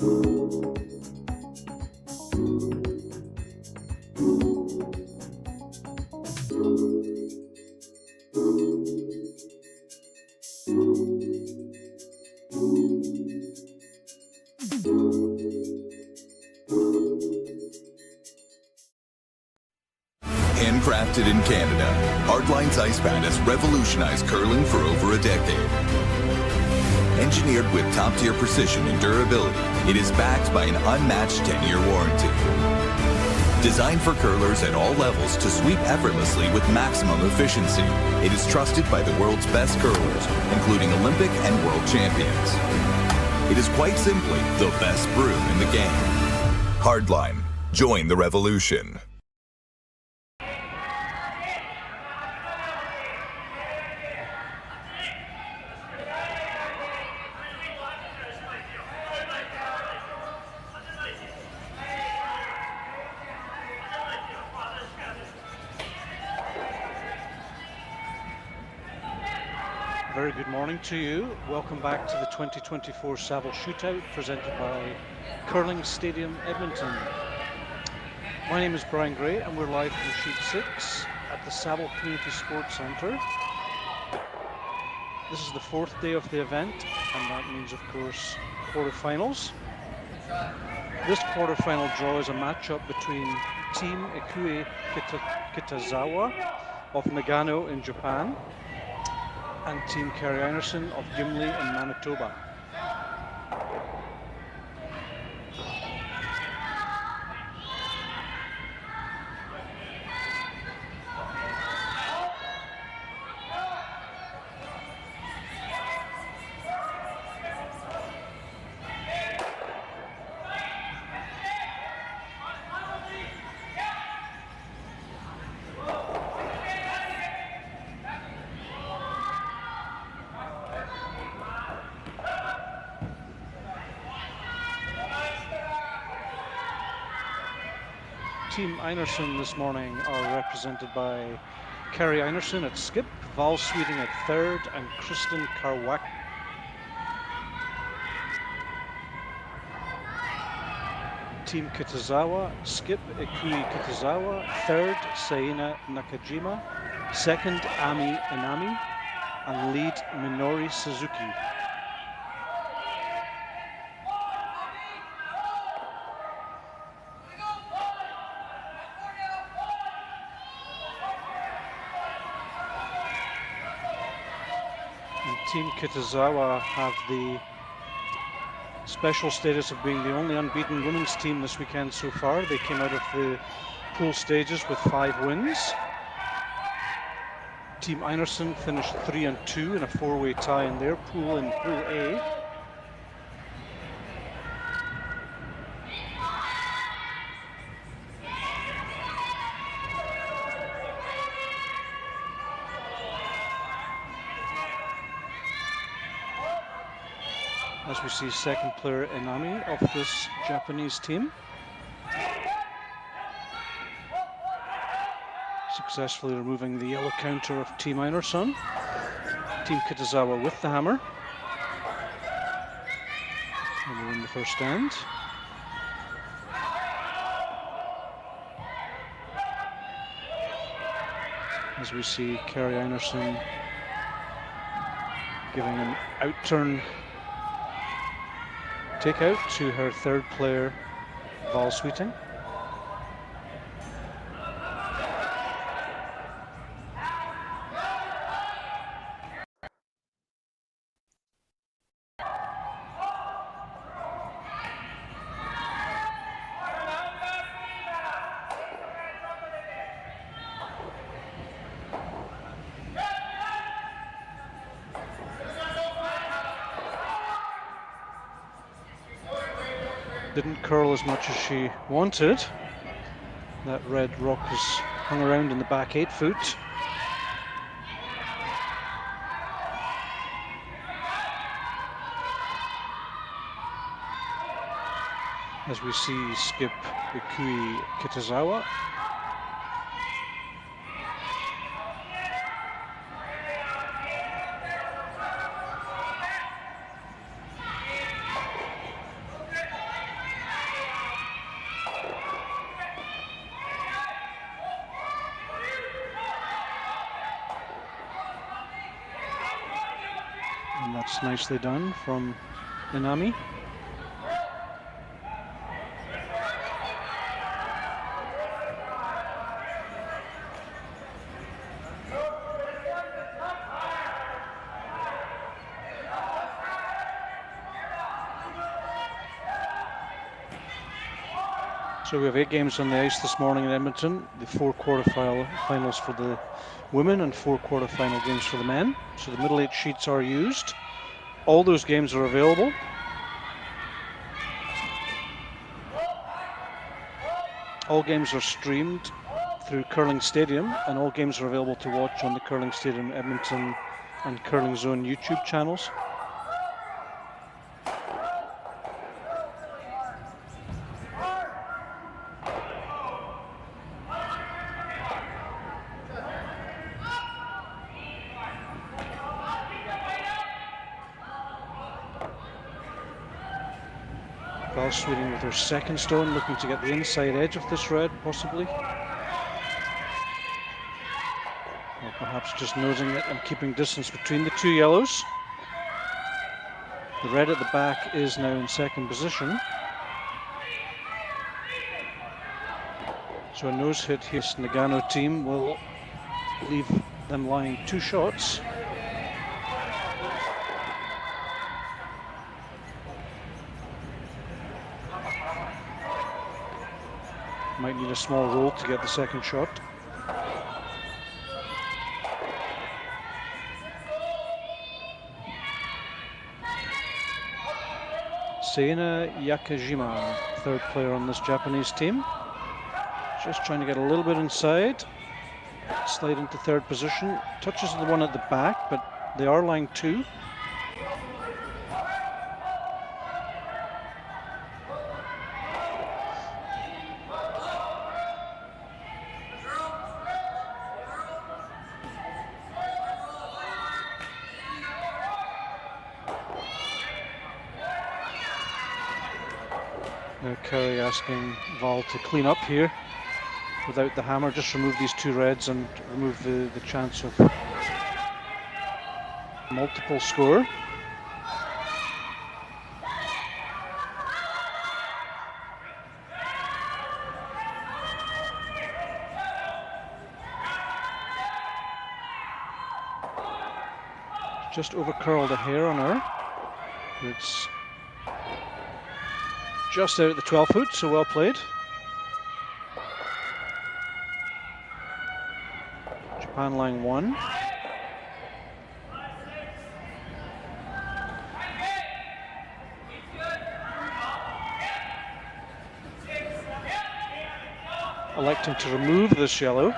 Handcrafted in Canada, Hardline's ice pad has revolutionized curling for over a decade. Engineered with top-tier precision and durability, it is backed by an unmatched 10-year warranty. Designed for curlers at all levels to sweep effortlessly with maximum efficiency, it is trusted by the world's best curlers, including Olympic and world champions. It is quite simply the best brew in the game. Hardline. Join the revolution. Very good morning to you. Welcome back to the 2024 Saville Shootout presented by Curling Stadium, Edmonton. My name is Brian Gray and we're live from Sheet 6 at the Saville Community Sports Centre. This is the fourth day of the event, and that means, of course, quarterfinals. This quarterfinal draw is a matchup between Team Ikue Kitazawa of Nagano in Japan and Team Kerri Einarson of Gimli in Manitoba. Team Einarson this morning are represented by Kerri Einarson at skip, Val Sweeting at third, and Kristen Karwak. Team Kitazawa, skip Ikue Kitazawa, third Saina Nakajima, second Ami Inami, and lead Minori Suzuki. Team Kitazawa have the special status of being the only unbeaten women's team this weekend so far. They came out of the pool stages with 5 wins. Team Einarson finished 3-2 in a 4-way tie in their pool in Pool A. As we see second player Inami of this Japanese team. Successfully removing the yellow counter of Team Einarson. Team Kitazawa with the hammer. And they win the first stand. As we see Kerri Einarson giving an out-turn take out to her third player, Val Sweeting. Didn't curl as much as she wanted. That red rock has hung around in the back 8 foot. As we see skip Ikue Kitazawa. That's nicely done from Inami. So we have 8 games on the ice this morning in Edmonton. The 4 quarterfinals for the women and 4 quarterfinal games for the men. So the middle 8 sheets are used. All those games are available. All games are streamed through Curling Stadium, and all games are available to watch on the Curling Stadium Edmonton and Curling Zone YouTube channels. Sweeting with her second stone, looking to get the inside edge of this red, possibly. Or perhaps just nosing it and keeping distance between the 2 yellows. The red at the back is now in second position. So a nose hit here. This Nagano team will leave them lying 2 shots. Might need a small roll to get the second shot. Seina Yakajima, third player on this Japanese team. Just trying to get a little bit inside. Slide into third position. Touches the one at the back, but they are lying 2. Now Kerri asking Val to clean up here without the hammer. Just remove these 2 reds and remove the chance of multiple score. Just over curled a hair on her. It's just out at the 12 foot, so well played. Japan line 1. Electing to remove this yellow.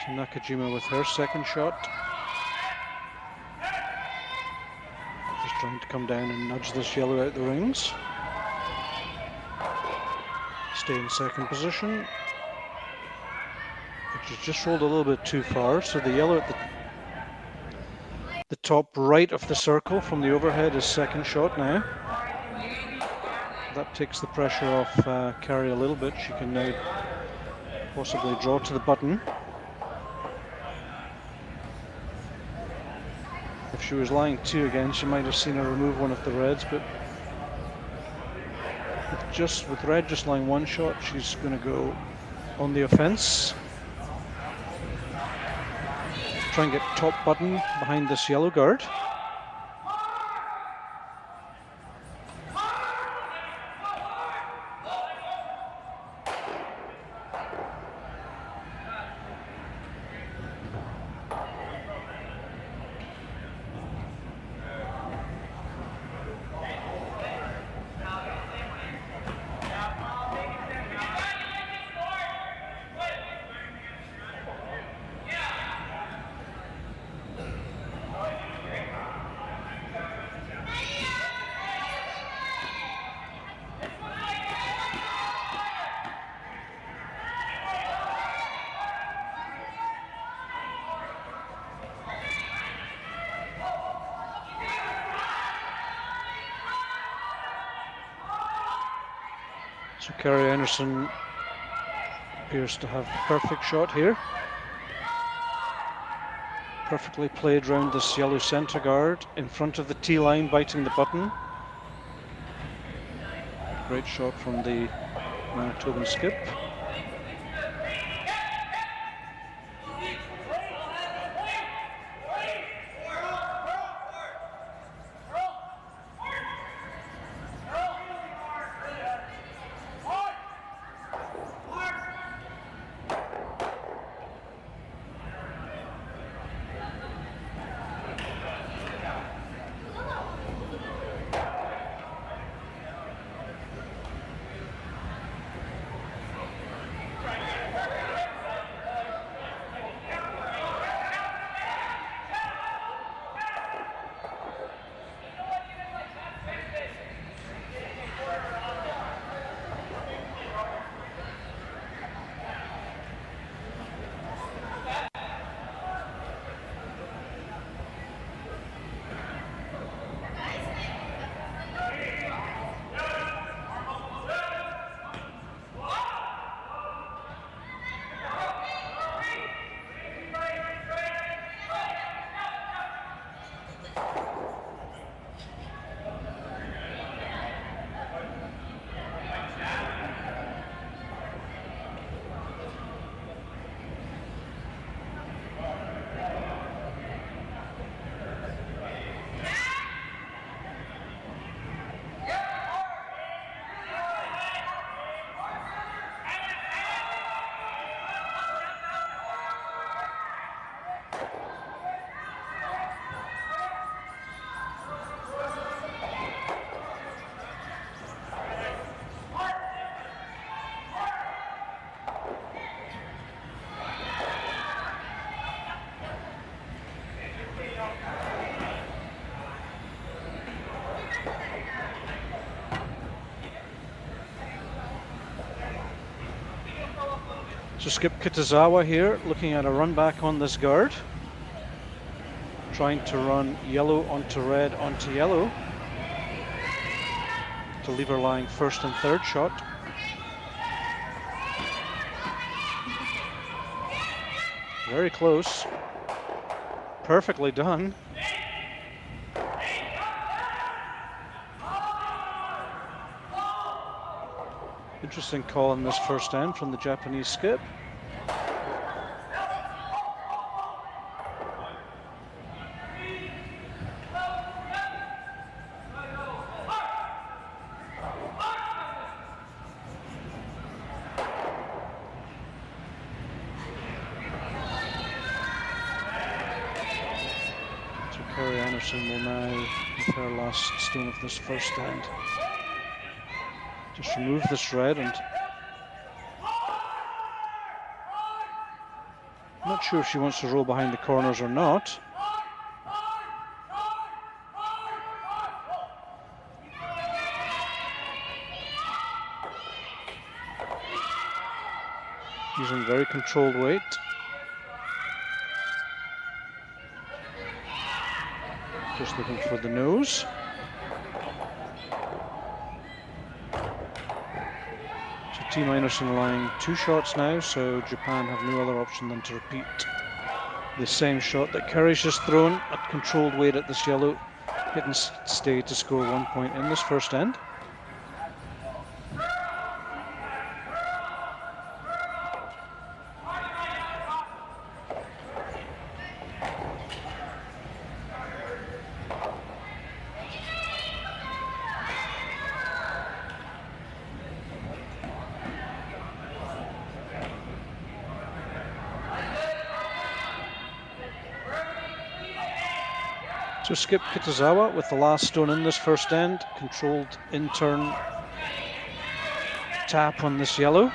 Nakajima with her second shot. Just trying to come down and nudge this yellow out the rings. Stay in second position. Which has just rolled a little bit too far. So the yellow at the top right of the circle from the overhead is second shot now. That takes the pressure off Kerri a little bit. She can now possibly draw to the button. If she was lying 2 again, she might have seen her remove one of the reds, but with red just lying 1 shot, she's going to go on the offense. Try and get top button behind this yellow guard. So Kerri Einarson appears to have the perfect shot here. Perfectly played round this yellow centre guard in front of the tee line, biting the button. Great shot from the Manitoban skip. So skip Kitazawa here, looking at a run back on this guard. Trying to run yellow onto red onto yellow to leave her lying first and third shot. Very close. Perfectly done. Interesting call on this first end from the Japanese skip. So Kerri Einarson will now, with her last stone of this first end, just remove this red, and I'm not sure if she wants to roll behind the corners or not. Using very controlled weight. Just looking for the nose. Team Einarson lying 2 shots now, so Japan have no other option than to repeat the same shot that Kerri's just thrown at controlled weight at this yellow. Hit and stay to score 1 point in this first end. So skip Kitazawa with the last stone in this first end. Controlled in-turn tap on this yellow.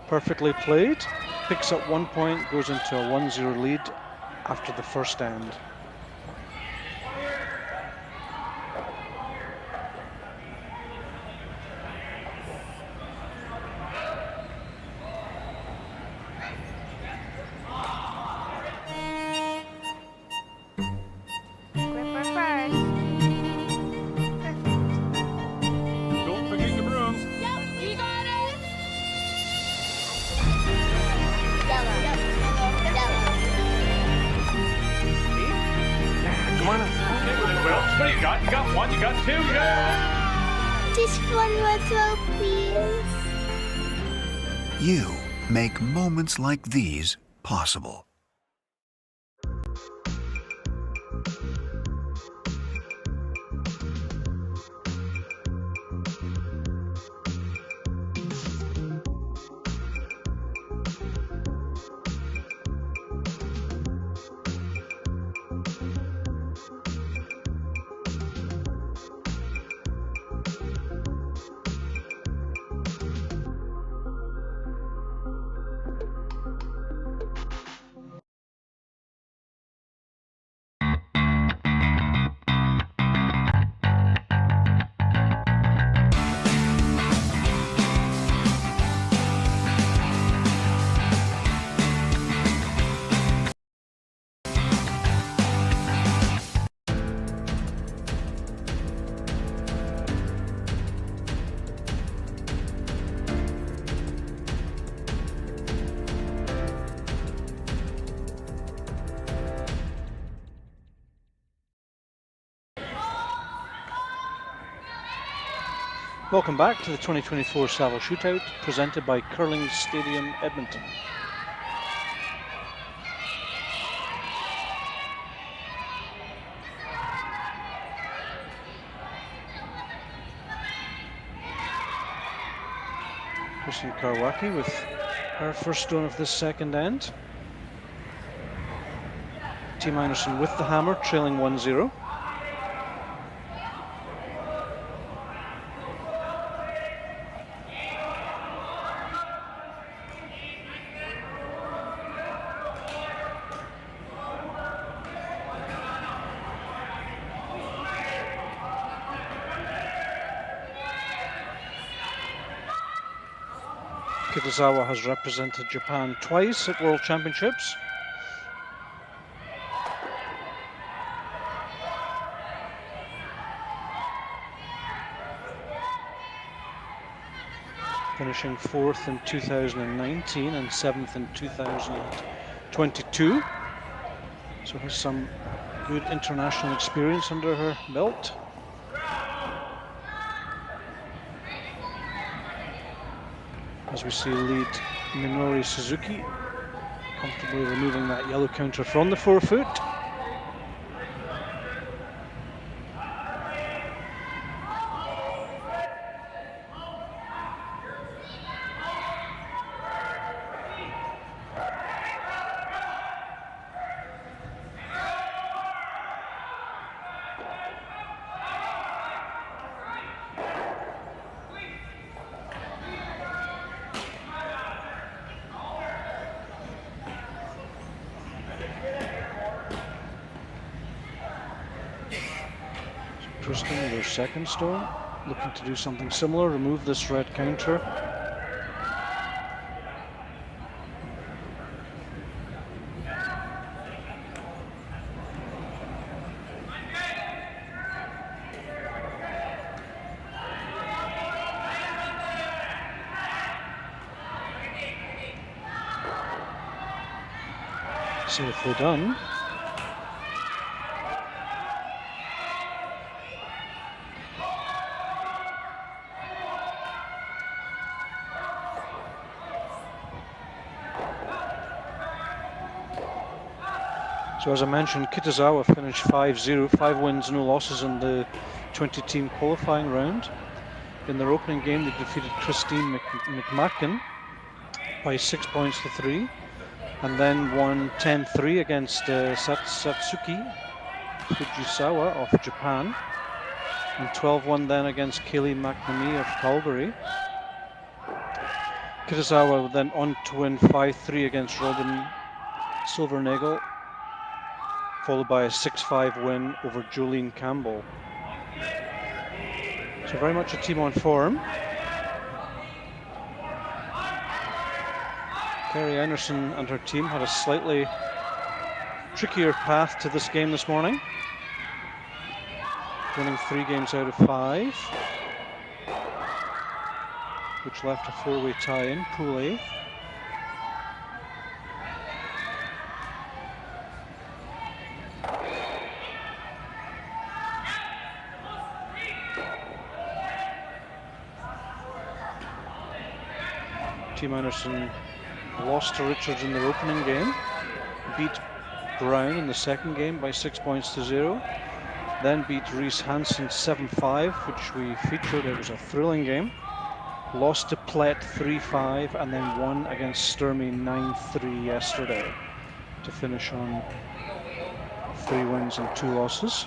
Perfectly played. Picks up 1 point, goes into a 1-0 lead after the first end. shot. You got one, you got two, you got... Just one more throw, please. You make moments like these possible. Welcome back to the 2024 Saville Shootout, presented by Curling Stadium, Edmonton. Kristen Karwacki with her first stone of this second end. Team Einarson with the hammer, trailing 1-0. Kitazawa has represented Japan twice at World Championships. Finishing 4th in 2019 and 7th in 2022. So has some good international experience under her belt. As we see lead Minori Suzuki comfortably removing that yellow counter from the forefoot. Kristen with her second stone, looking to do something similar, remove this red counter. Safely done. So as I mentioned, Kitazawa finished 5-0, 5 wins, no losses in the 20-team qualifying round. In their opening game, they defeated Christine McMacken by 6 points to 3, and then won 10-3 against Satsuki Fujisawa of Japan, and 12-1 then against Kaylee McNamee of Calgary. Kitazawa then on to win 5-3 against Robin Silvernagel, followed by a 6-5 win over Jolene Campbell. So very much a team on form. Kerri Einarson and her team had a slightly trickier path to this game this morning, winning 3 games out of 5, which left a 4-way tie in Pool A. Team Einarson lost to Richards in their opening game, beat Brown in the second game by 6 points to 0, then beat Reese Hansen 7-5, which we featured. It was a thrilling game. Lost to Plett 3-5, and then won against Sturmey 9-3 yesterday to finish on 3 wins and 2 losses.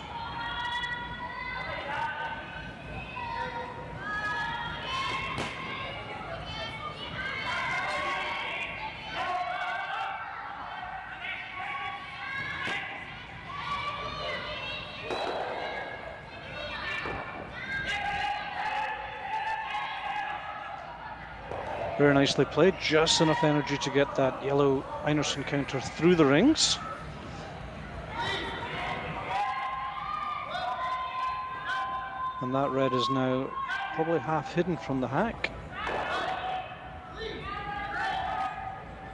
Very nicely played, just enough energy to get that yellow Einarson counter through the rings. And that red is now probably half hidden from the hack.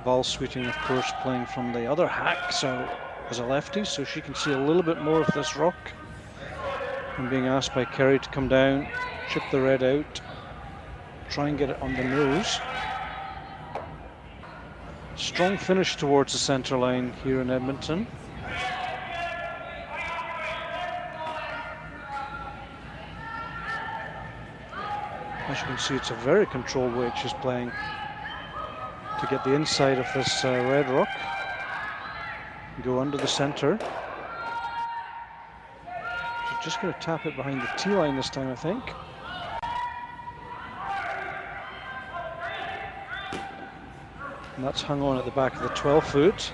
Val Sweeting, of course, playing from the other hack, so as a lefty, so she can see a little bit more of this rock. And being asked by Kerri to come down, chip the red out, try and get it on the nose. Strong finish towards the center line here in Edmonton. As you can see, it's a very controlled way she's playing to get the inside of this red rock. Go under the center. She's just going to tap it behind the tee line this time, I think. And that's hung on at the back of the 12 foot.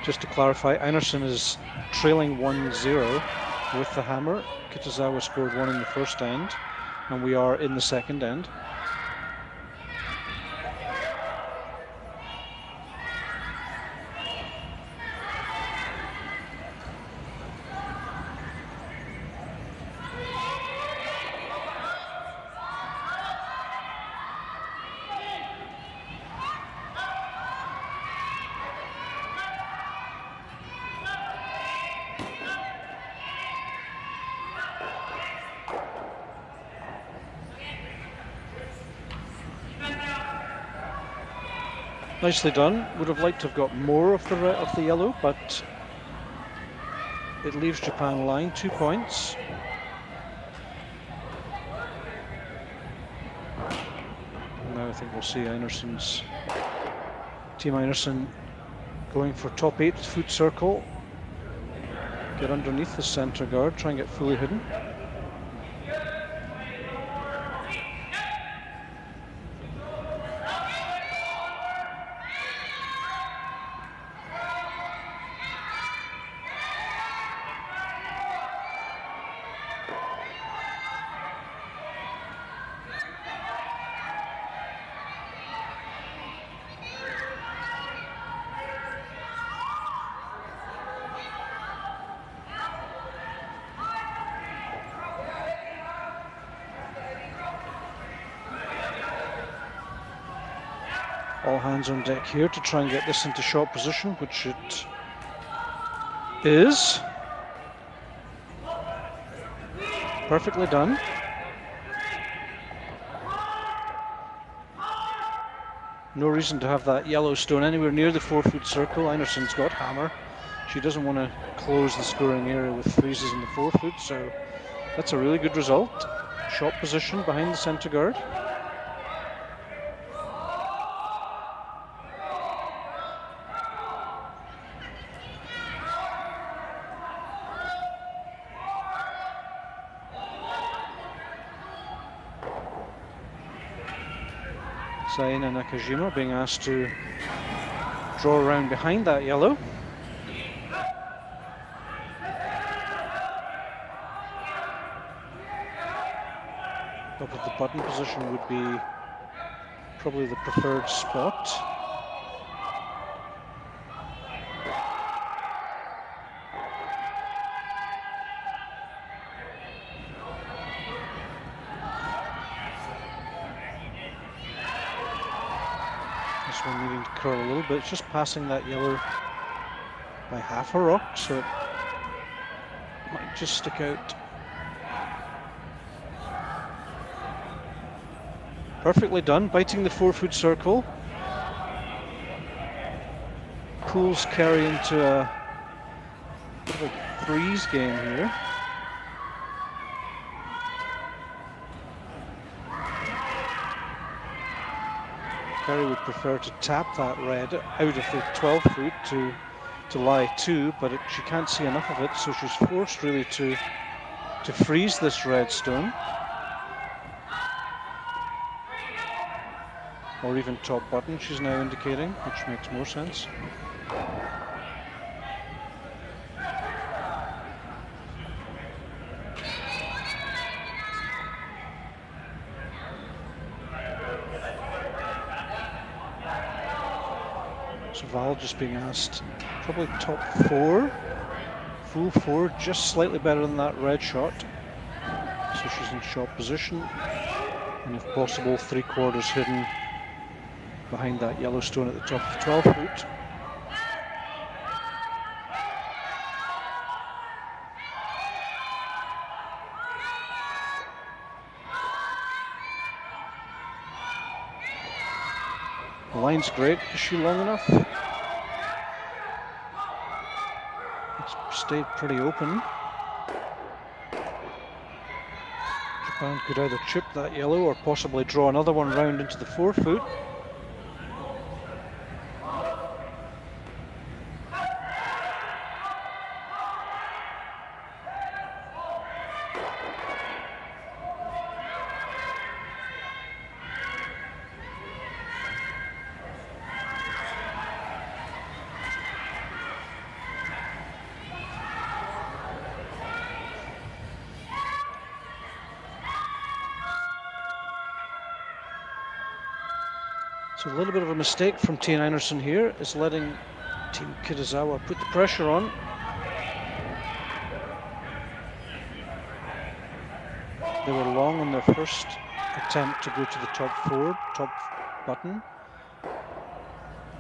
Just to clarify, Einarson is trailing 1-0 with the hammer. Kitazawa scored 1 in the first end, and we are in the second end. Nicely done. Would have liked to have got more of the yellow, but it leaves Japan line 2 points. Now I think we'll see Team Einarson going for top 8 foot circle. Get underneath the center guard, try and get fully hidden. All hands on deck here to try and get this into shot position, which it is. Perfectly done. No reason to have that yellow stone anywhere near the 4 foot circle. Einarson's got hammer. She doesn't want to close the scoring area with freezes in the 4 foot, so that's a really good result. Shot position behind the center guard. Saina Nakajima being asked to draw around behind that yellow. Top of the button position would be probably the preferred spot. This one needing to curl a little bit, it's just passing that yellow by half a rock, so it might just stick out Perfectly done, biting the 4-foot circle. Pulls Kerri into a bit of a freeze game here. Kerri would prefer to tap that red out of the 12-foot to lie 2, but she can't see enough of it, so she's forced really to freeze this red stone. Or even top button, she's now indicating, which makes more sense. So Val just being asked, probably top 4, full 4, just slightly better than that red shot. So she's in shot position, and if possible, 3/4 hidden behind that yellow stone at the top of the 12-foot. The line's great. Is she long enough? It's stayed pretty open. Japan could either chip that yellow or possibly draw another one round into the 4-foot. So a little bit of a mistake from Team Einarson here is letting Team Kitazawa put the pressure on. They were long on their first attempt to go to the top 4, top button.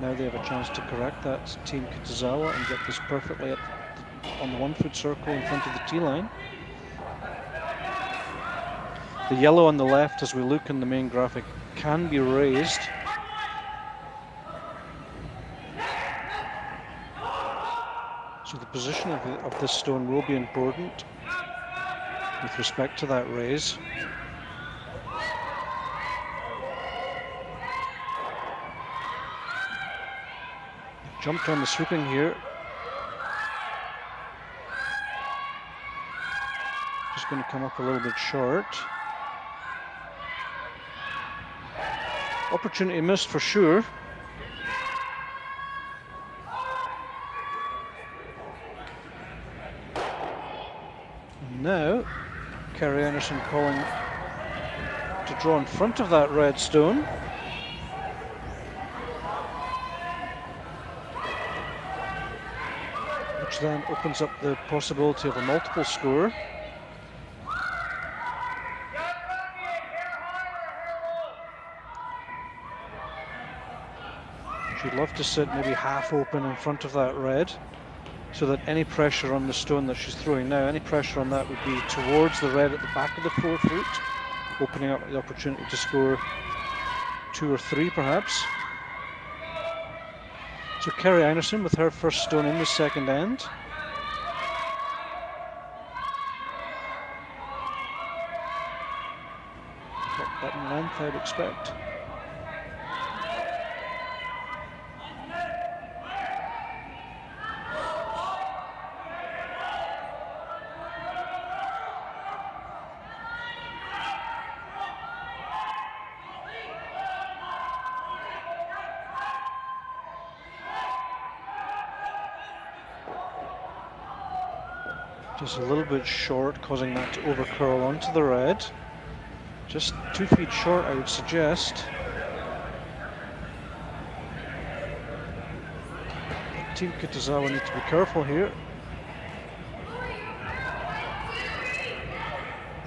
Now they have a chance to correct that, Team Kitazawa, and get this perfectly on the 1-foot circle in front of the tee line. The yellow on the left, as we look in the main graphic, can be raised. So the position of this stone will be important with respect to that raise. Jumped on the swooping here. Just going to come up a little bit short. Opportunity missed for sure. Now, Kerri Einarson calling to draw in front of that red stone. Which then opens up the possibility of a multiple score. She'd love to sit maybe half open in front of that red, so that any pressure on the stone that she's throwing now, any pressure on that would be towards the red at the back of the 4-foot, opening up the opportunity to score 2 or 3 perhaps. So Kerri Einarson with her first stone in the second end. Top button length, I'd expect. Just a little bit short, causing that to overcurl onto the red. Just 2 feet short, I would suggest. Team Kitazawa need to be careful here.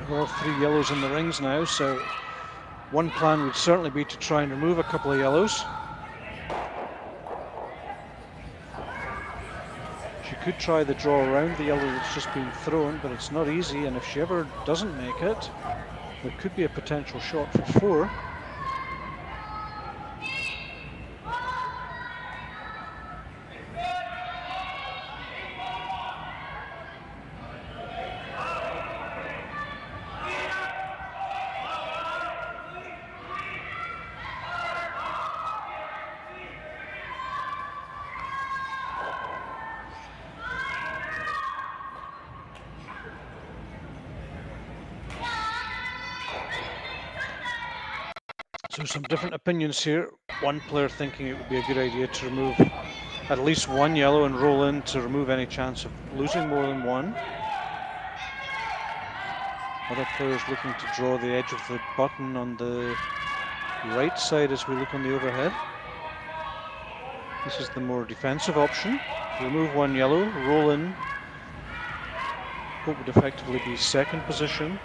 There are 3 yellows in the rings now, so one plan would certainly be to try and remove a couple of yellows. She could try the draw around the yellow that's just been thrown, but it's not easy, and if she ever doesn't make it, there could be a potential shot for 4. So some different opinions here. One player thinking it would be a good idea to remove at least one yellow and roll in to remove any chance of losing more than one. Other players looking to draw the edge of the button on the right side as we look on the overhead. This is the more defensive option. Remove one yellow, roll in. What would effectively be third position.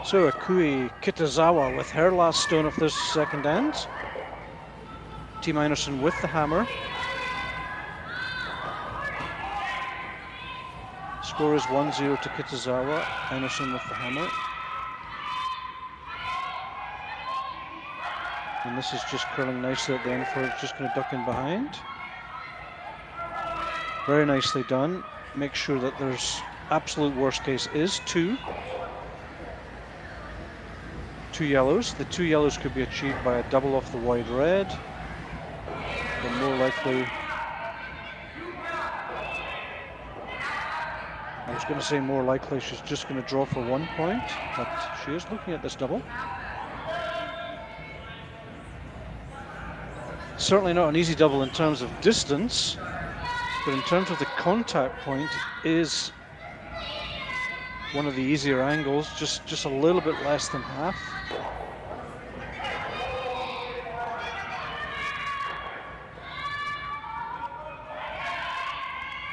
So Ikue Kitazawa with her last stone of this second end. Team Einarson with the hammer. Score is 1-0 to Kitazawa. Einarson with the hammer. And this is just curling nicely at the end for it. Just going to duck in behind. Very nicely done. Make sure that there's absolute worst case is two yellows. The two yellows could be achieved by a double off the wide red. But more likely, I was going to say more likely she's just going to draw for 1 point, but she is looking at this double. Certainly not an easy double in terms of distance, but in terms of the contact point is one of the easier angles, just a little bit less than half.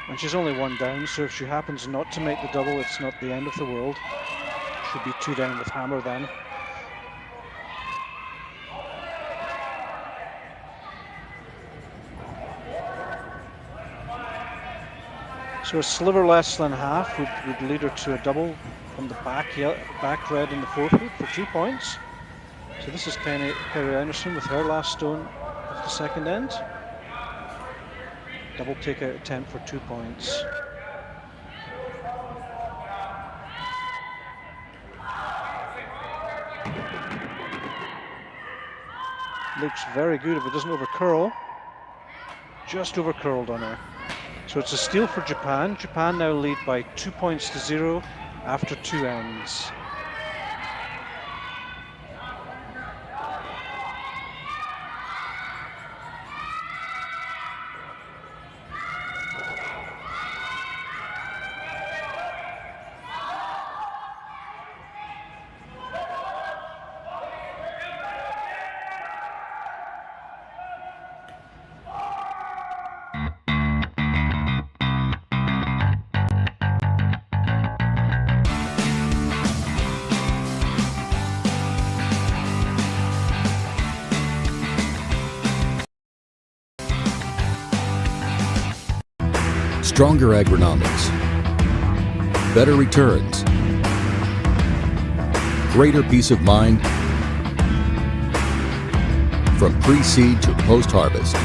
And she's only one down, so if she happens not to make the double, it's not the end of the world. Should be two down with hammer then. So a sliver less than half would lead her to a double from the back red in the forefoot for 2 points. So this is Kerri Einarson with her last stone of the second end. Double takeout attempt for 2 points. Looks very good if it doesn't over curl. Just over curled on her. So it's a steal for Japan. Japan now lead by 2 points to 0 after 2 ends. Stronger agronomics, better returns, greater peace of mind from pre-seed to post-harvest.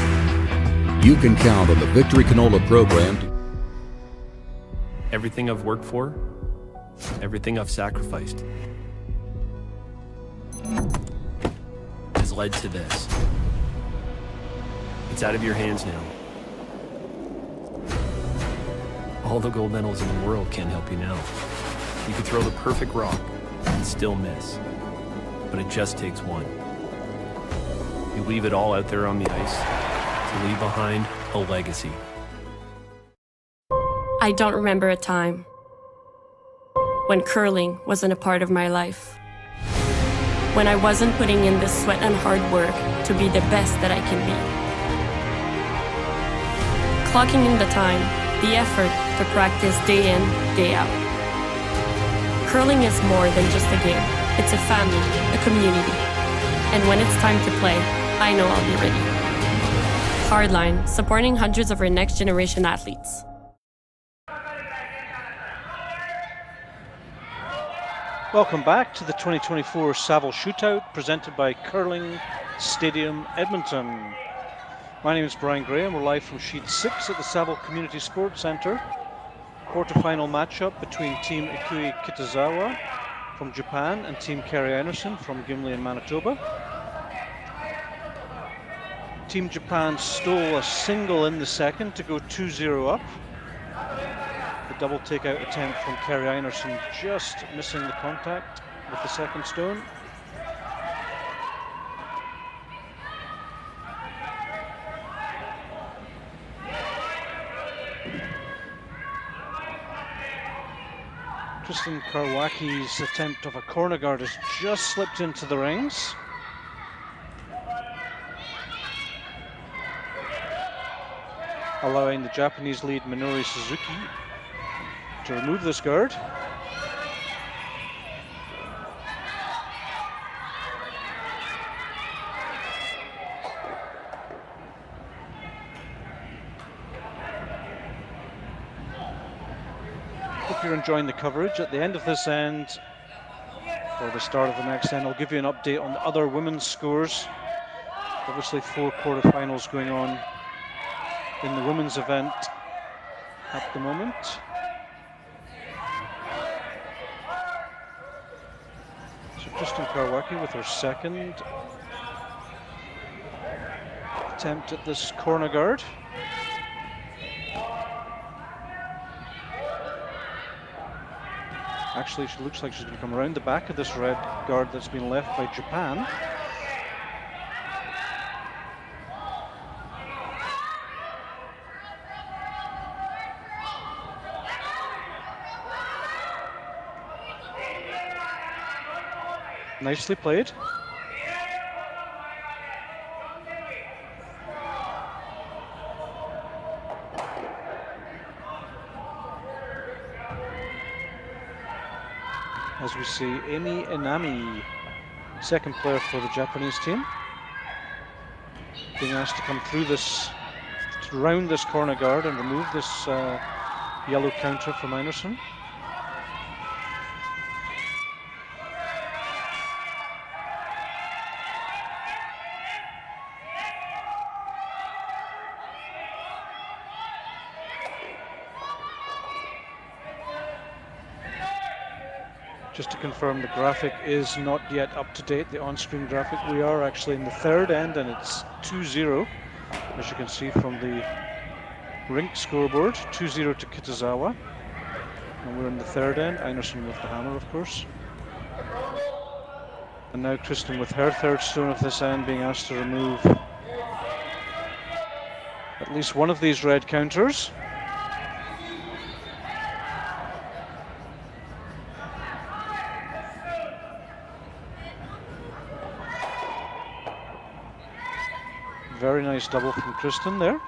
You can count on the Victory Canola program. Everything I've worked for, everything I've sacrificed, has led to this. It's out of your hands now. All the gold medals in the world can't help you now. You could throw the perfect rock and still miss, but it just takes one. You leave it all out there on the ice to leave behind a legacy. I don't remember a time when curling wasn't a part of my life. When I wasn't putting in the sweat and hard work to be the best that I can be. Clocking in the time, the effort to practice day in, day out. Curling is more than just a game. It's a family, a community. And when it's time to play, I know I'll be ready. Hardline, supporting hundreds of our next generation athletes. Welcome back to the 2024 Saville Shootout, presented by Curling Stadium, Edmonton. My name is Brian Gray and we're live from Sheet 6 at the Saville Community Sports Centre. Quarter-final matchup between Team Ikue Kitazawa from Japan and Team Kerri Einarson from Gimli in Manitoba. Team Japan stole a single in the second to go 2-0 up. The double takeout attempt from Kerri Einarson just missing the contact with the second stone. Kristen Karwaki's attempt of a corner guard has just slipped into the rings. Allowing the Japanese lead Minori Suzuki to remove this guard. Hope you're enjoying the coverage. At the end of this end, or the start of the next end, I'll give you an update on the other women's scores. Obviously 4 quarterfinals going on in the women's event at the moment. So Kristen Karwaki with her second attempt at this corner guard. Actually, she looks like she's going to come around the back of this red guard that's been left by Japan. Nicely played. As we see Emi Inami, second player for the Japanese team, being asked to come through this, to round this corner guard and remove this yellow counter from Einarson. Just to confirm, the graphic is not yet up to date, the on-screen graphic. We are actually in the third end and it's 2-0, as you can see from the rink scoreboard, 2-0 to Kitazawa. And we're in the third end, Einarson with the hammer, of course. And now Kristen with her third stone of this end being asked to remove at least one of these red counters. Very nice double from Kristen there.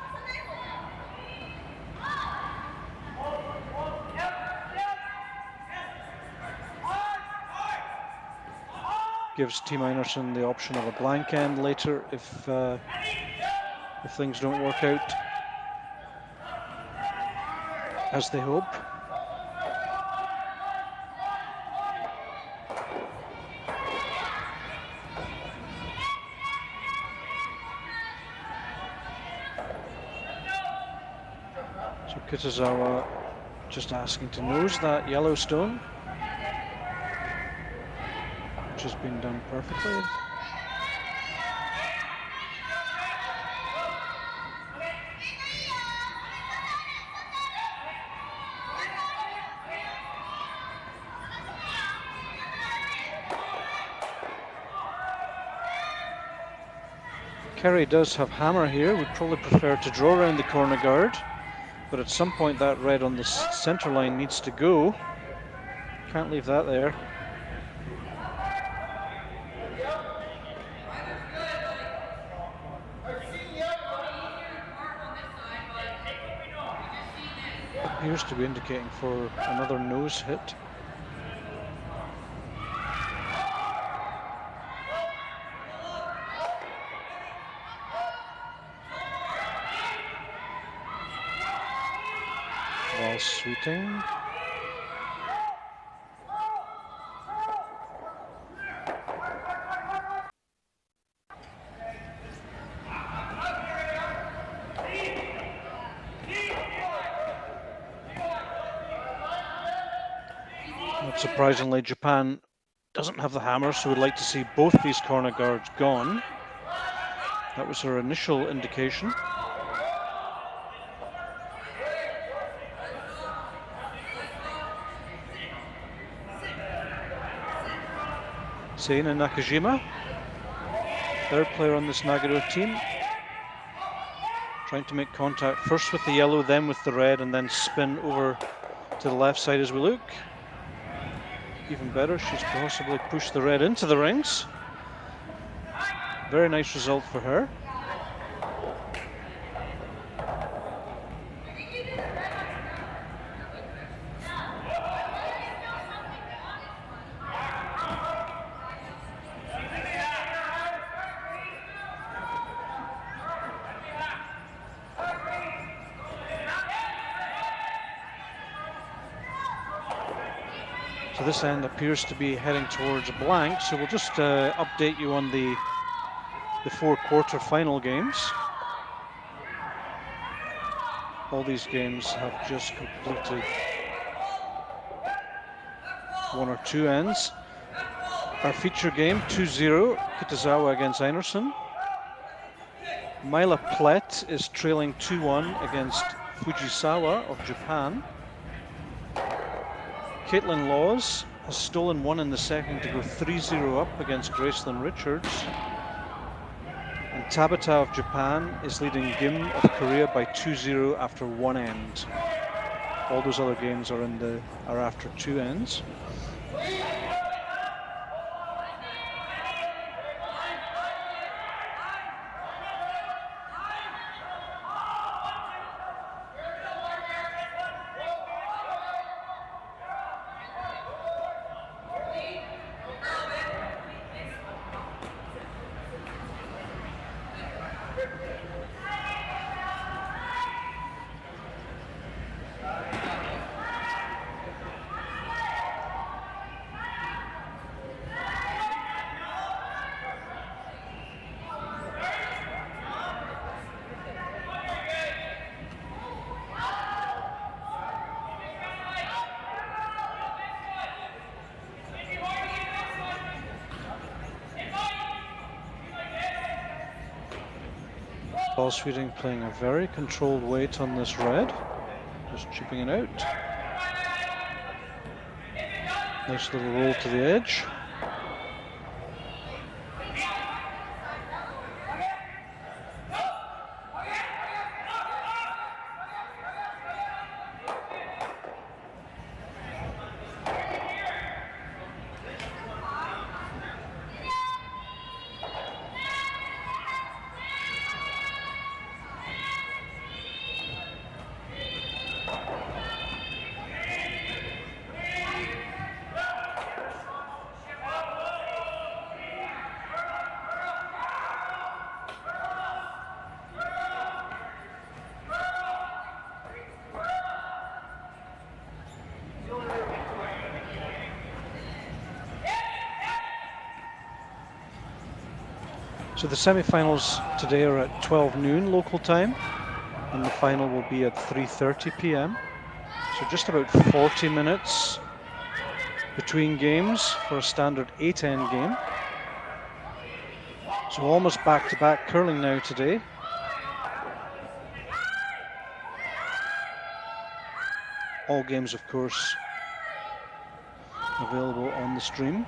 Gives Team Einarson the option of a blank end later if things don't work out as they hope. Kitazawa just asking to nose that yellow stone, which has been done perfectly. Kerri does have hammer here, would probably prefer to draw around the corner guard. But at some point that red on the center line needs to go. Can't leave that there. Appears to be indicating for another nose hit. While sweeping. Surprisingly, Japan doesn't have the hammer, so we'd like to see both these corner guards gone. That was her initial indication. Seina Nakajima, third player on this Nagano team, trying to make contact first with the yellow, then with the red, and then spin over to the left side as we look. Even better, she's possibly pushed the red into the rings. Very nice result for her. So this end appears to be heading towards a blank, so we'll just update you on the 4 quarter-final games. All these games have just completed 1 or 2 ends. Our feature game, 2-0, Kitazawa against Einarson. Mila Plett is trailing 2-1 against Fujisawa of Japan. Caitlin Laws has stolen 1 in the second to go 3-0 up against Gracelyn Richards. And Tabata of Japan is leading Gim of Korea by 2-0 after 1 end. All those other games are after 2 ends. Ball Sweeting playing a very controlled weight on this red, just chipping it out. Nice little roll to the edge. So the semi-finals today are at 12 noon local time, and the final will be at 3:30 p.m. So just about 40 minutes between games for a standard 8-end game. So almost back-to-back curling now today. All games, of course, available on the stream.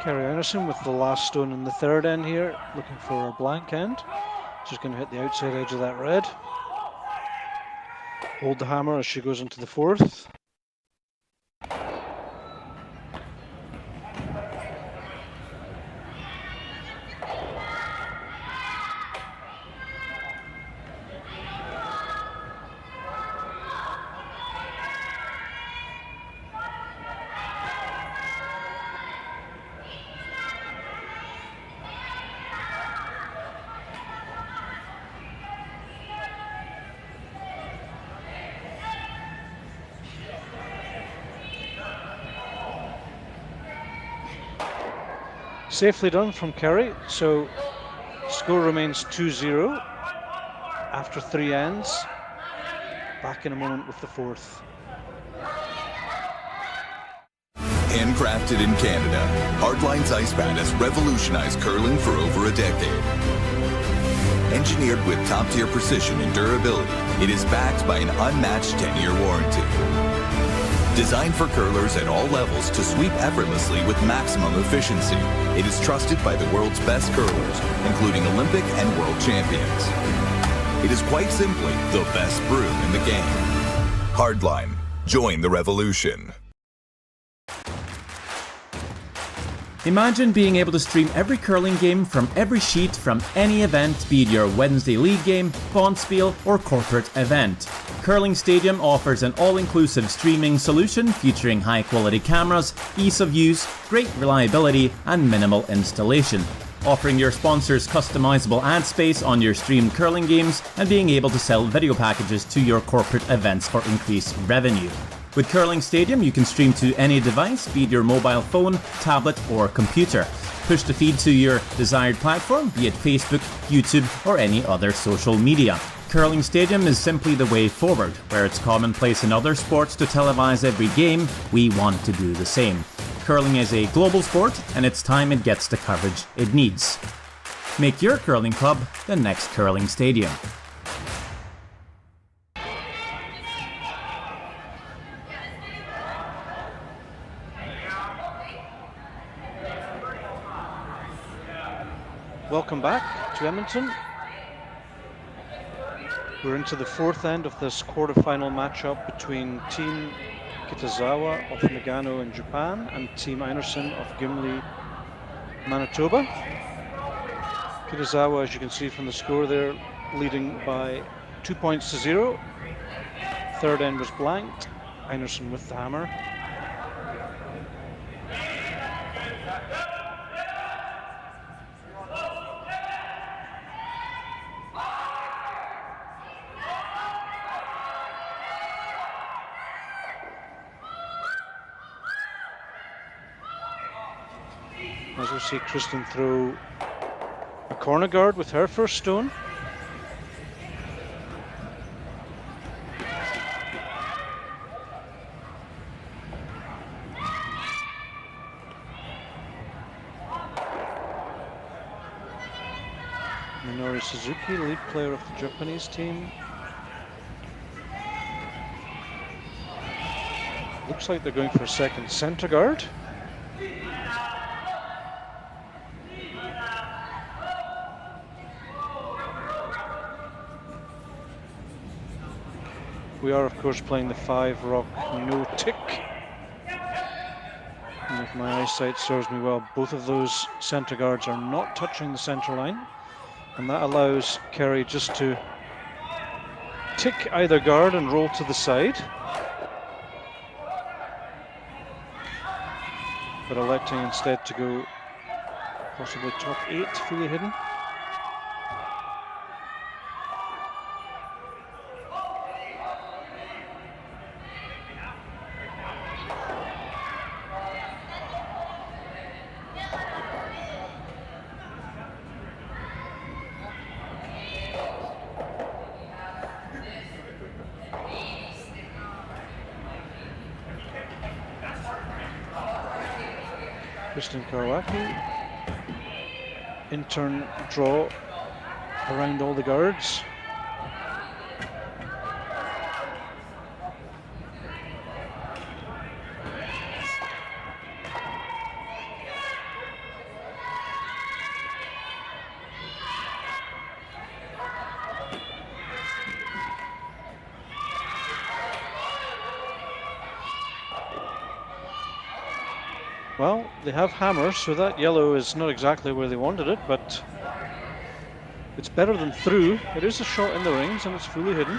Kerri Einarson with the last stone in the 3rd end here, looking for a blank end. She's going to hit the outside edge of that red. Hold the hammer as she goes into the 4th. Safely done from Kerri. So score remains 2-0 after 3 ends. Back in a moment with the 4th. Handcrafted in Canada, Hardline's ice pad has revolutionized curling for over a decade. Engineered with top-tier precision and durability, it is backed by an unmatched 10-year warranty. Designed for curlers at all levels to sweep effortlessly with maximum efficiency, it is trusted by the world's best curlers, including Olympic and world champions. It is quite simply the best broom in the game. Hardline, join the revolution. Imagine being able to stream every curling game from every sheet from any event, be it your Wednesday league game, bonspiel, or corporate event. Curling Stadium offers an all-inclusive streaming solution featuring high-quality cameras, ease of use, great reliability, and minimal installation. Offering your sponsors customizable ad space on your streamed curling games and being able to sell video packages to your corporate events for increased revenue. With Curling Stadium, you can stream to any device, be it your mobile phone, tablet, or computer. Push the feed to your desired platform, be it Facebook, YouTube, or any other social media. Curling Stadium is simply the way forward. Where it's commonplace in other sports to televise every game, we want to do the same. Curling is a global sport, and it's time it gets the coverage it needs. Make your curling club the next Curling Stadium. Welcome back to Edmonton. We're into the 4th end of this quarterfinal matchup between Team Kitazawa of Nagano in Japan and Team Einarson of Gimli, Manitoba. Kitazawa, as you can see from the score there, leading by 2 points to 0. 3rd end was blanked. Einarson with the hammer. As we see Kristen throw a corner guard with her first stone. Minori Suzuki, lead player of the Japanese team. Looks like they're going for a second center guard. We are, of course, playing the 5-rock no-tick. And if my eyesight serves me well, both of those centre guards are not touching the centre line. And that allows Kerri just to tick either guard and roll to the side. But electing instead to go possibly top 8, fully hidden. Kristen Karwacki, in turn draw around all the guards. Well, they have hammers, so that yellow is not exactly where they wanted it, but it's better than through. It is a shot in the rings and it's fully hidden.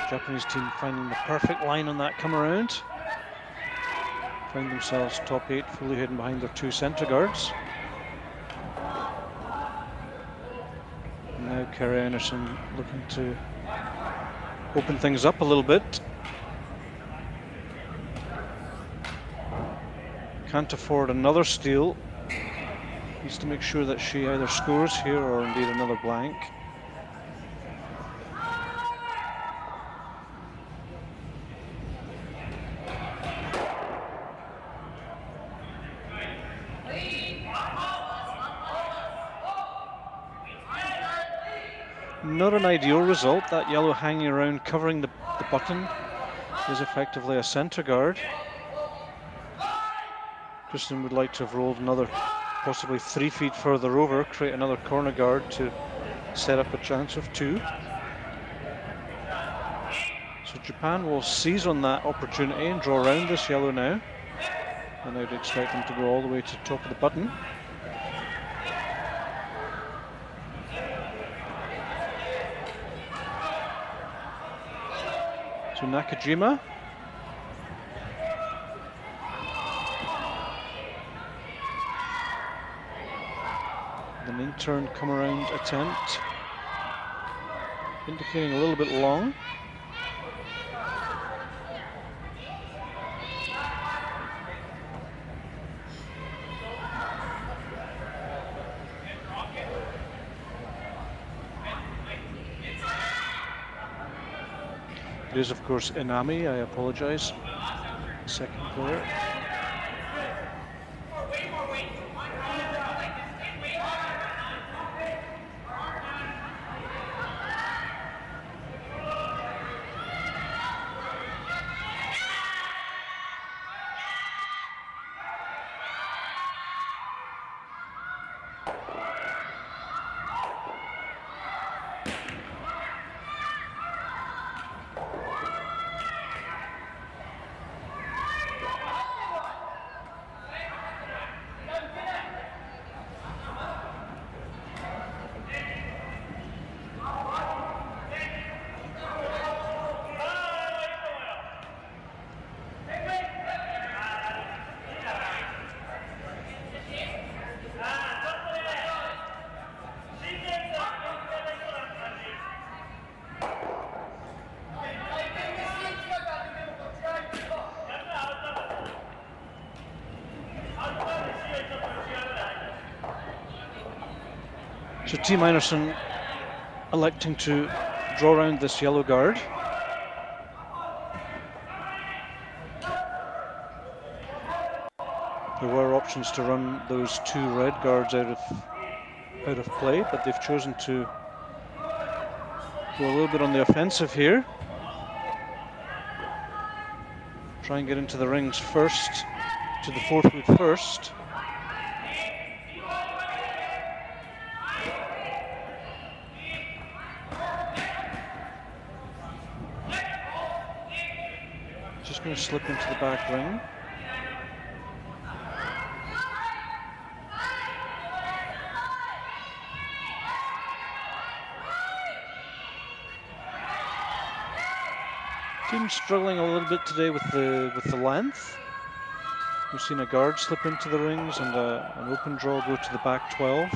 Japanese team finding the perfect line on that come around. Find themselves top 8, fully hidden behind their 2 centre guards. And now Kerri Einarson looking to open things up a little bit. Can't afford another steal. Needs to make sure that she either scores here or indeed another blank. Not an ideal result. That yellow hanging around covering the button is effectively a centre guard. Kristen would like to have rolled another, possibly 3 feet further over, create another corner guard to set up a chance of 2. So Japan will seize on that opportunity and draw around this yellow now. And I'd expect them to go all the way to the top of the button. So Nakajima. An in-turn come around attempt. Indicating a little bit long. It is, of course, Inami. I apologize. Second player. So Team Einarson electing to draw around this yellow guard. There were options to run those 2 red guards out of play, but they've chosen to go a little bit on the offensive here. Try and get into the rings first, to the 4th wood first. Just going to slip into the back ring. Team struggling a little bit today with the length. We've seen a guard slip into the rings and an open draw go to the back 12.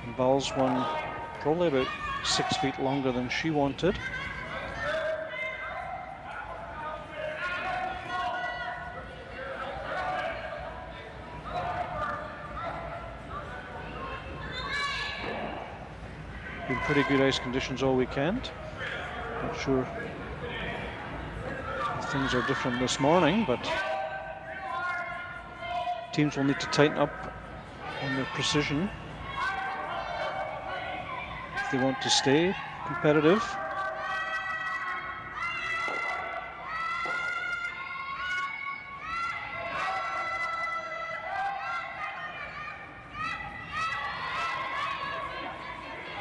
And Val's one probably about 6 feet longer than she wanted. Been pretty good ice conditions all weekend. Not sure if things are different this morning, but teams will need to tighten up on their precision if they want to stay competitive.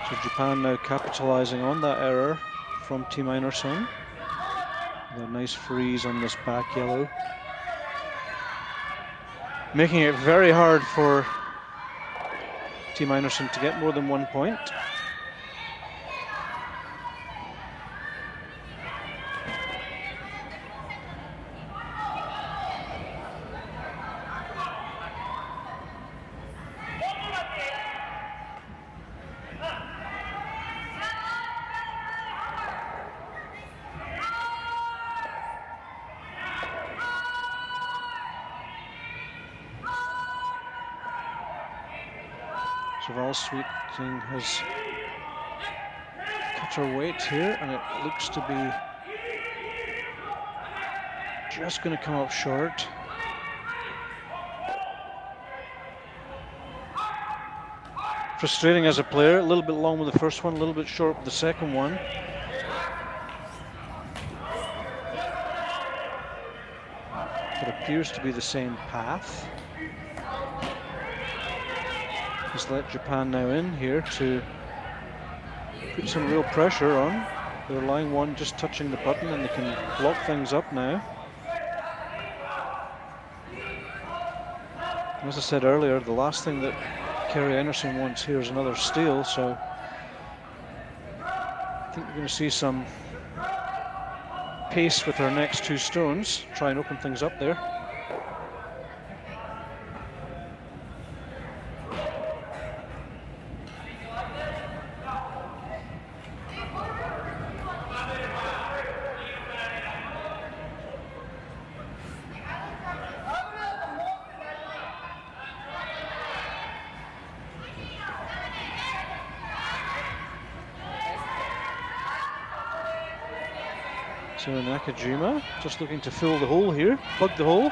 So Japan now capitalizing on that error from Team Einarson. A nice freeze on this back yellow. Making it very hard for Team Einarson to get more than 1 point. Saville Shootout has cut her weight here, and it looks to be just going to come up short. Frustrating as a player, a little bit long with the first one, a little bit short with the second one. It appears to be the same path. Just let Japan now in here to put some real pressure on. They're line one just touching the button, and they can block things up now. As I said earlier, the last thing that Kerri Einarson wants here is another steal, so I think we're going to see some pace with her next two stones, try and open things up there. So Nakajima just looking to fill the hole here, plug the hole.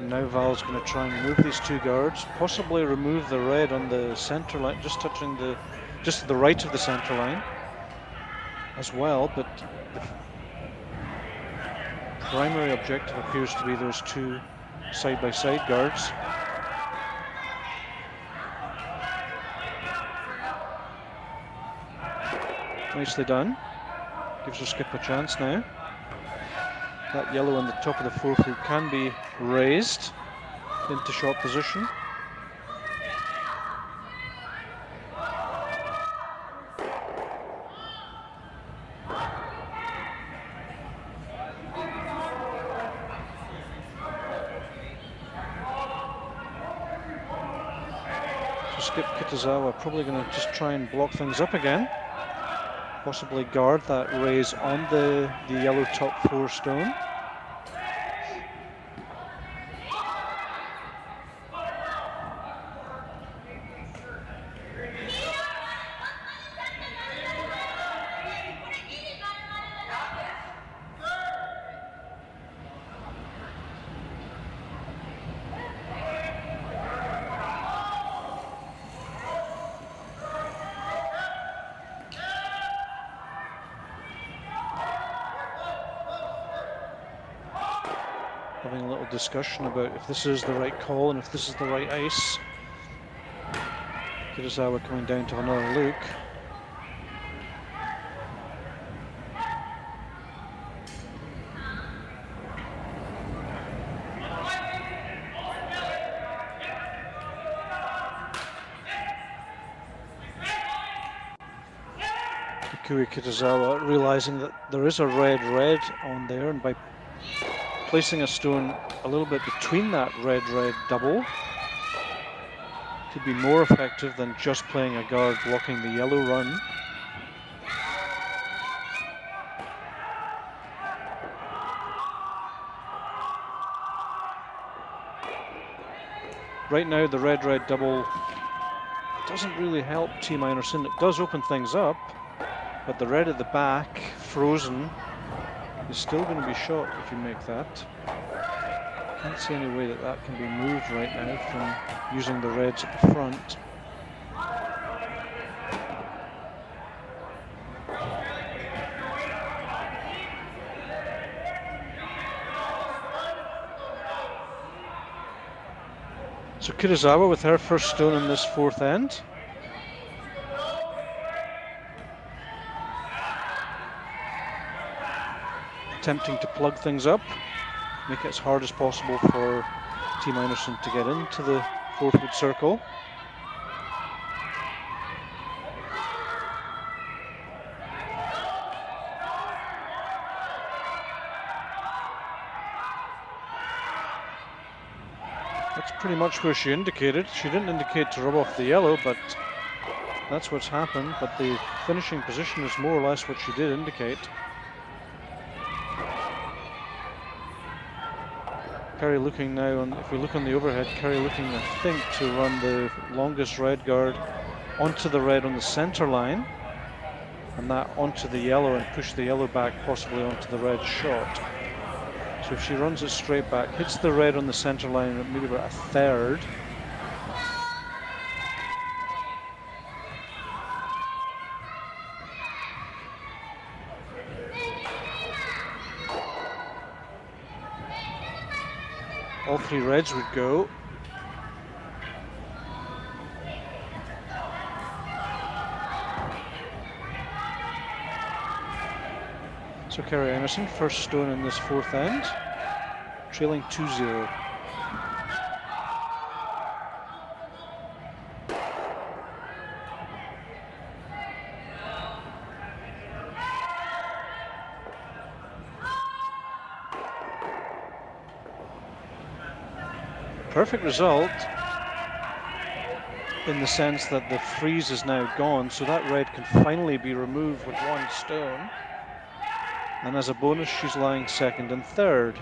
Now Val's going to try and move these two guards, possibly remove the red on the center line, just touching just to the right of the center line as well, but the primary objective appears to be those two side-by-side guards. Nicely done. Gives her skip a chance now. That yellow on the top of the forefoot can be raised into short position. So Skip Kitazawa probably going to just try and block things up again. Possibly guard that raise on the yellow top four stone. Having a little discussion about if this is the right call and if this is the right ice. Kitazawa coming down to another look. Ikue Kitazawa realizing that there is a red on there, and by placing a stone a little bit between that red double could be more effective than just playing a guard blocking the yellow run. Right now the red double doesn't really help Team Einarson. It does open things up, but the red at the back, frozen, is still going to be shot if you make that. Can't see any way that that can be moved right now from using the reds at the front. So Kitazawa with her first stone in this fourth end. Attempting to plug things up, make it as hard as possible for Team Einarson to get into the forefoot circle. That's pretty much where she indicated. She didn't indicate to rub off the yellow, but that's what's happened. But the finishing position is more or less what she did indicate. Kerri looking now, if we look on the overhead, Kerri looking, I think, to run the longest red guard onto the red on the center line, and that onto the yellow and push the yellow back possibly onto the red shot. So if she runs it straight back, hits the red on the center line at maybe about a third, all three reds would go. So Kerri Einarson, first stone in this fourth end, trailing 2-0. Perfect result in the sense that the freeze is now gone, so that red can finally be removed with one stone. And as a bonus, she's lying second and third.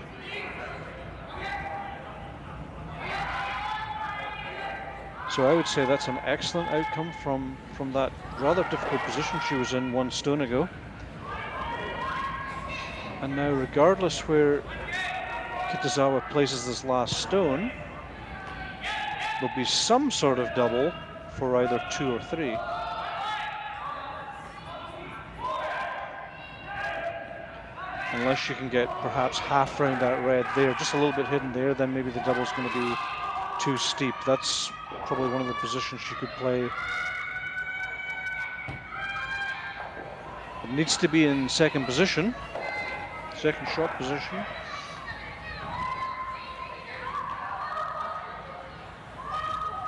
So I would say that's an excellent outcome from that rather difficult position she was in one stone ago. And now, regardless where Kitazawa places this last stone, there'll be some sort of double for either 2 or 3. Unless you can get perhaps half round that red there, just a little bit hidden there, then maybe the double's going to be too steep. That's probably one of the positions she could play. It needs to be in second position, second shot position.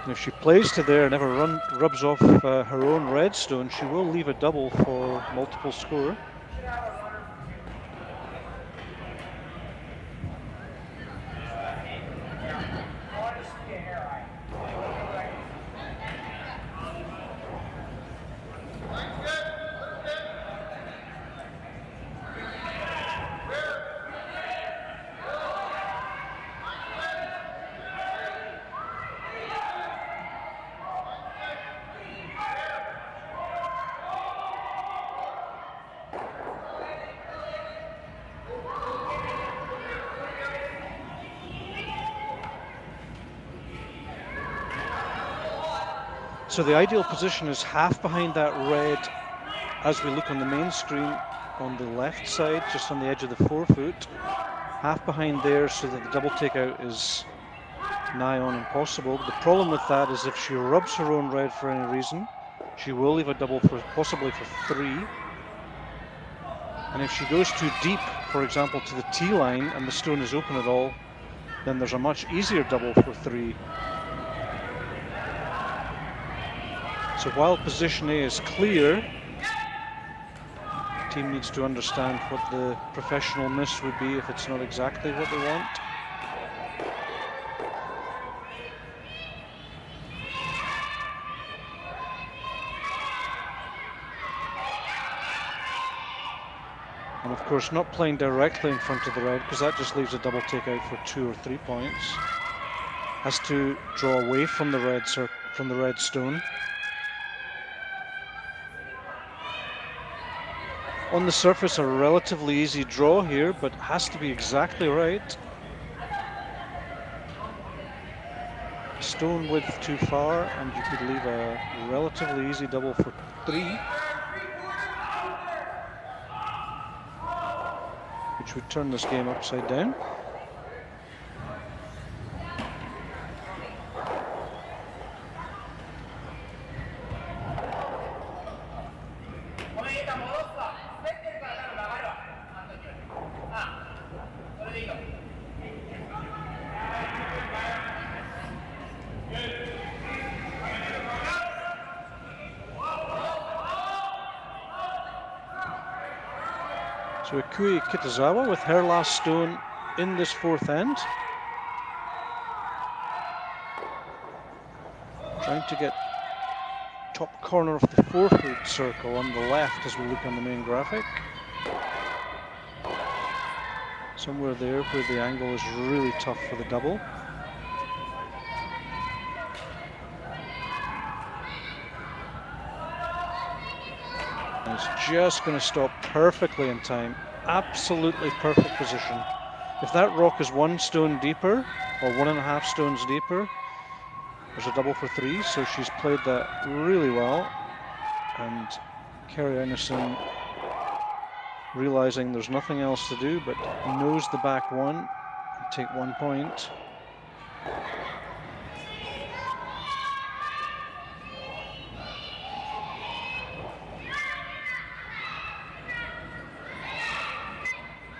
And if she plays to there and never rubs off her own red stone, she will leave a double for multiple score. So the ideal position is half behind that red as we look on the main screen on the left side, just on the edge of the forefoot. Half behind there so that the double takeout is nigh on impossible. The problem with that is if she rubs her own red for any reason, she will leave a double for possibly for 3. And if she goes too deep, for example, to the T line and the stone is open at all, then there's a much easier double for 3. So while position A is clear, the team needs to understand what the professional miss would be if it's not exactly what they want. And of course not playing directly in front of the red, because that just leaves a double takeout for 2 or 3 points. Has to draw away from the red stone. On the surface, a relatively easy draw here, but has to be exactly right. Stone width too far, and you could leave a relatively easy double for 3. Which would turn this game upside down. So Ikue Kitazawa with her last stone in this fourth end. Trying to get top corner of the 4-foot circle on the left as we look on the main graphic. Somewhere there where the angle is really tough for the double. And it's just going to stop perfectly in time. Absolutely perfect position. If that rock is 1 stone deeper, or 1.5 stones deeper, there's a double for 3, so she's played that really well. And Kerri Einarson, realizing there's nothing else to do but nose the back 1 and take 1 point.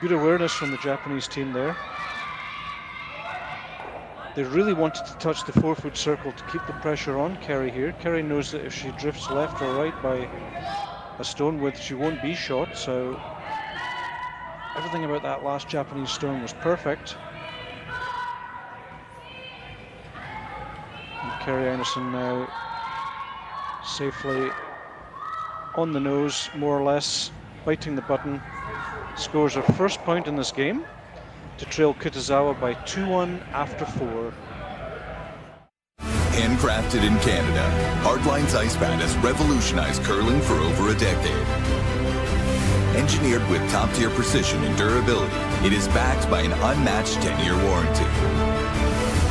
Good awareness from the Japanese team there. They really wanted to touch the 4-foot circle to keep the pressure on Kerri here. Kerri knows that if she drifts left or right by a stone width, she won't be shot, so everything about that last Japanese stone was perfect. And Kerri Einarson now safely on the nose, more or less, biting the button, scores her first point in this game to trail Kitazawa by 2-1 after 4. Handcrafted in Canada, Hardline's ice pad has revolutionized curling for over a decade. Engineered with top-tier precision and durability, it is backed by an unmatched 10-year warranty.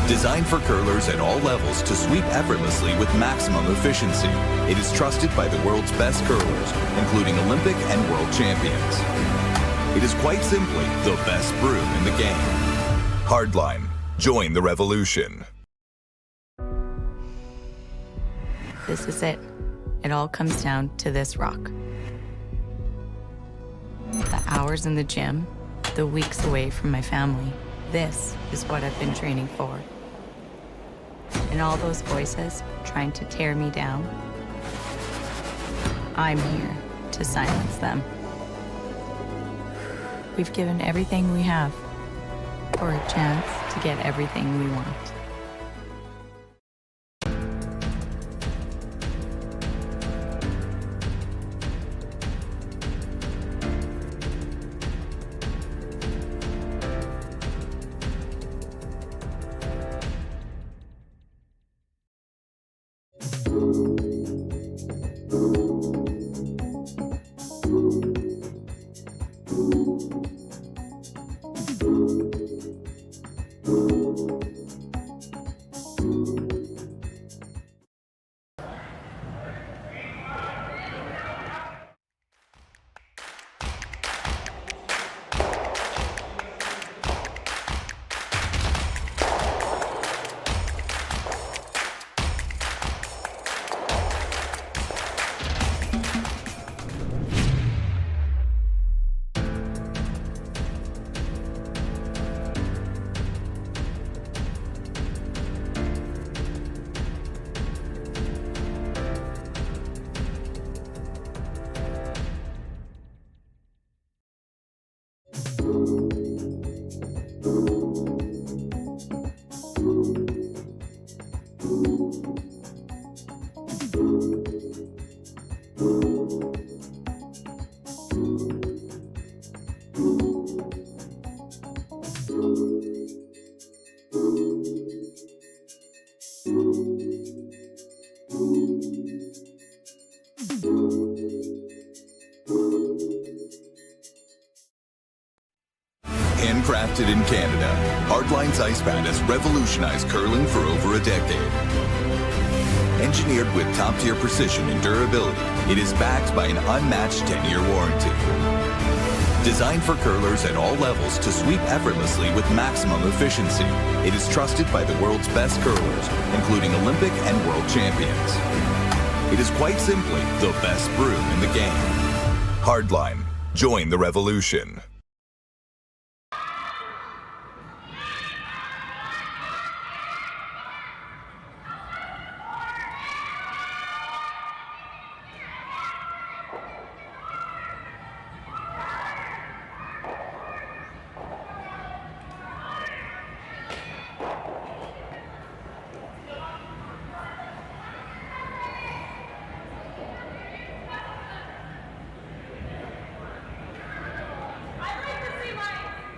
Designed for curlers at all levels to sweep effortlessly with maximum efficiency, it is trusted by the world's best curlers, including Olympic and world champions. It is quite simply the best broom in the game. Hardline, join the revolution. This is it. It all comes down to this rock. The hours in the gym, the weeks away from my family. This is what I've been training for. And all those voices trying to tear me down, I'm here to silence them. We've given everything we have for a chance to get everything we want. Handcrafted in Canada, Hardline's ice pad has revolutionized curling for over a decade. Engineered with top-tier precision and durability, it is backed by an unmatched 10-year warranty. Designed for curlers at all levels to sweep effortlessly with maximum efficiency, it is trusted by the world's best curlers, including Olympic and world champions. It is quite simply the best broom in the game. Hardline, join the revolution.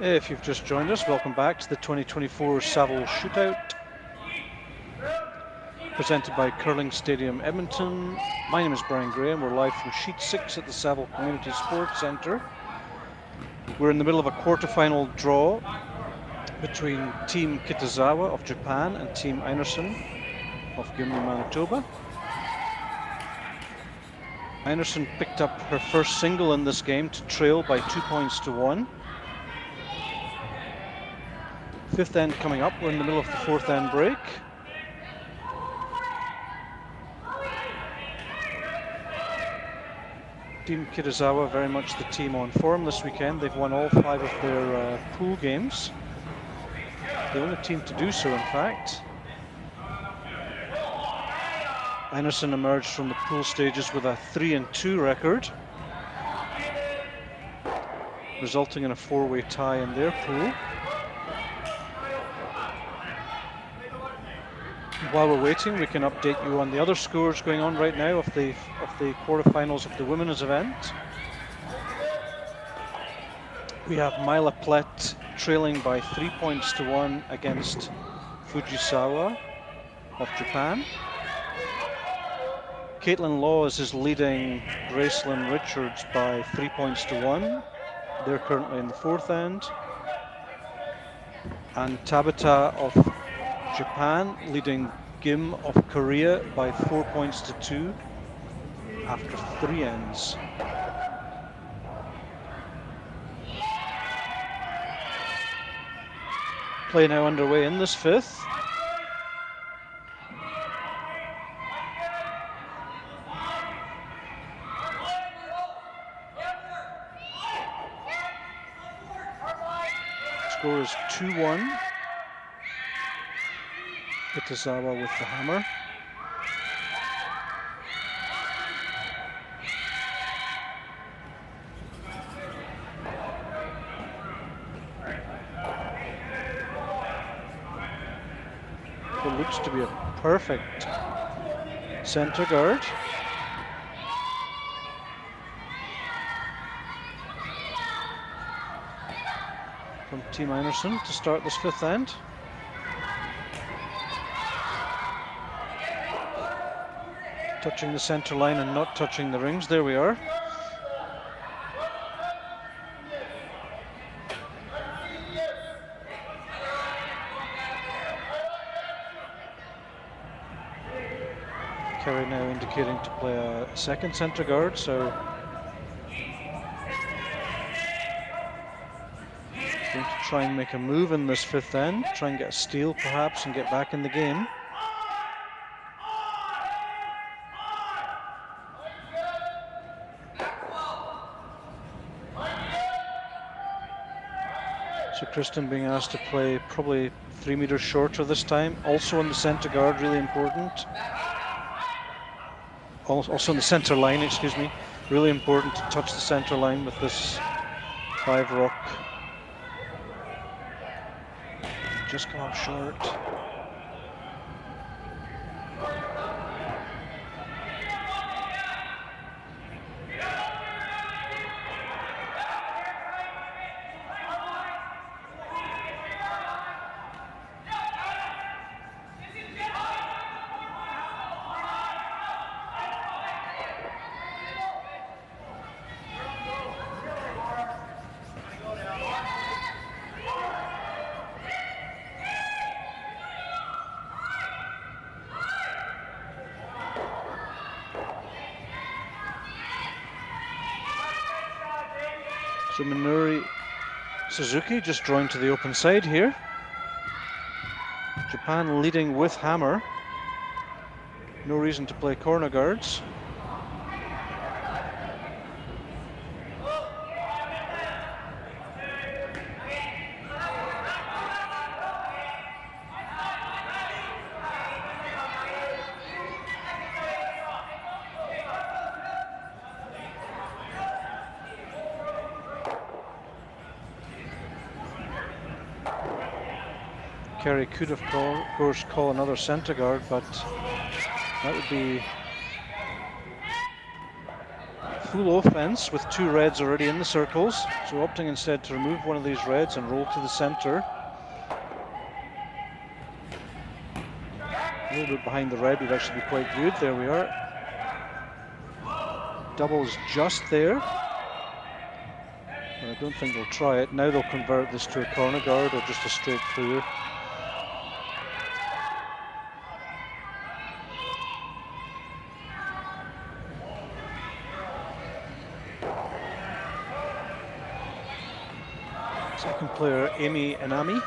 If you've just joined us, welcome back to the 2024 Saville Shootout, presented by Curling Stadium Edmonton. My name is Brian Graham. We're live from Sheet 6 at the Saville Community Sports Centre. We're in the middle of a quarter-final draw between Team Kitazawa of Japan and Team Einarson of Gimli, Manitoba. Einarson picked up her first single in this game to trail by 2 points to 1. Fifth end coming up. We're in the middle of the fourth end break. Team Kitazawa very much the team on form this weekend. They've won all 5 of their pool games. The only team to do so, in fact. Einarson emerged from the pool stages with a 3-2 record, resulting in a 4-way tie in their pool. While we're waiting, we can update you on the other scores going on right now of the quarterfinals of the women's event. We have Mila Plett trailing by 3 points to 1 against Fujisawa of Japan. Caitlin Laws is leading Gracelyn Richards by 3 points to 1. They're currently in the fourth end. And Tabata of Japan leading Gim of Korea by 4 points to 2 after 3 ends. Play now underway in this fifth. Score is 2-1. Kitazawa with the hammer. It looks to be a perfect center guard. From Team Einarson to start this fifth end. Touching the center line and not touching the rings. There we are. Kerri now indicating to play a second center guard, so going to try and make a move in this fifth end, try and get a steal perhaps and get back in the game. So Kristen being asked to play probably 3 meters shorter this time. Also on the center guard, really important. Also on the center line, excuse me. Really important to touch the center line with this 5 rock. Just come up short. So Minori Suzuki just drawing to the open side here. Japan leading with hammer. No reason to play corner guards. Kerri could of course call another center guard, but that would be full offense with 2 reds already in the circles, so opting instead to remove one of these reds and roll to the center. A little bit behind the red would actually be quite good. There we are. Double's just there. But I don't think they'll try it. Now they'll convert this to a corner guard or just a straight clear. Second player, Amy Inami,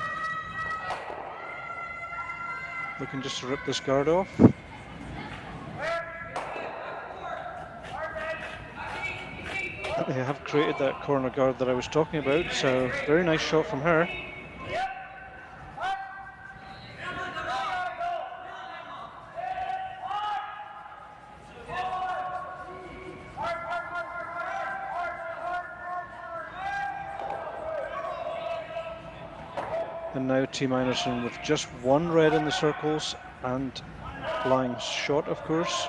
looking just to rip this guard off. They have created that corner guard that I was talking about, so very nice shot from her. And now Team Einarson with just 1 red in the circles and lying short, of course.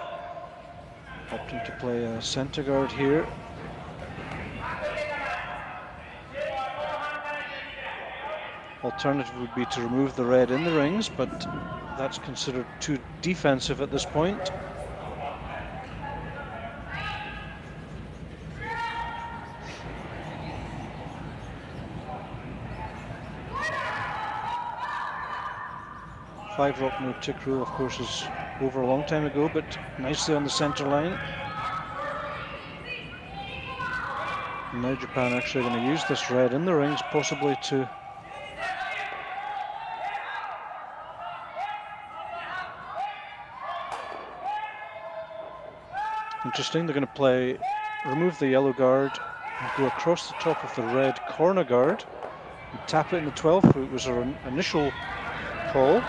Opting to play a center guard here. Alternative would be to remove the red in the rings, but that's considered too defensive at this point. Five rock no tick rule, of course, is over a long time ago, but nicely on the center line. And now Japan actually going to use this red in the rings, possibly to interesting. They're going to remove the yellow guard and go across the top of the red corner guard and tap it in the 12 foot was our initial call.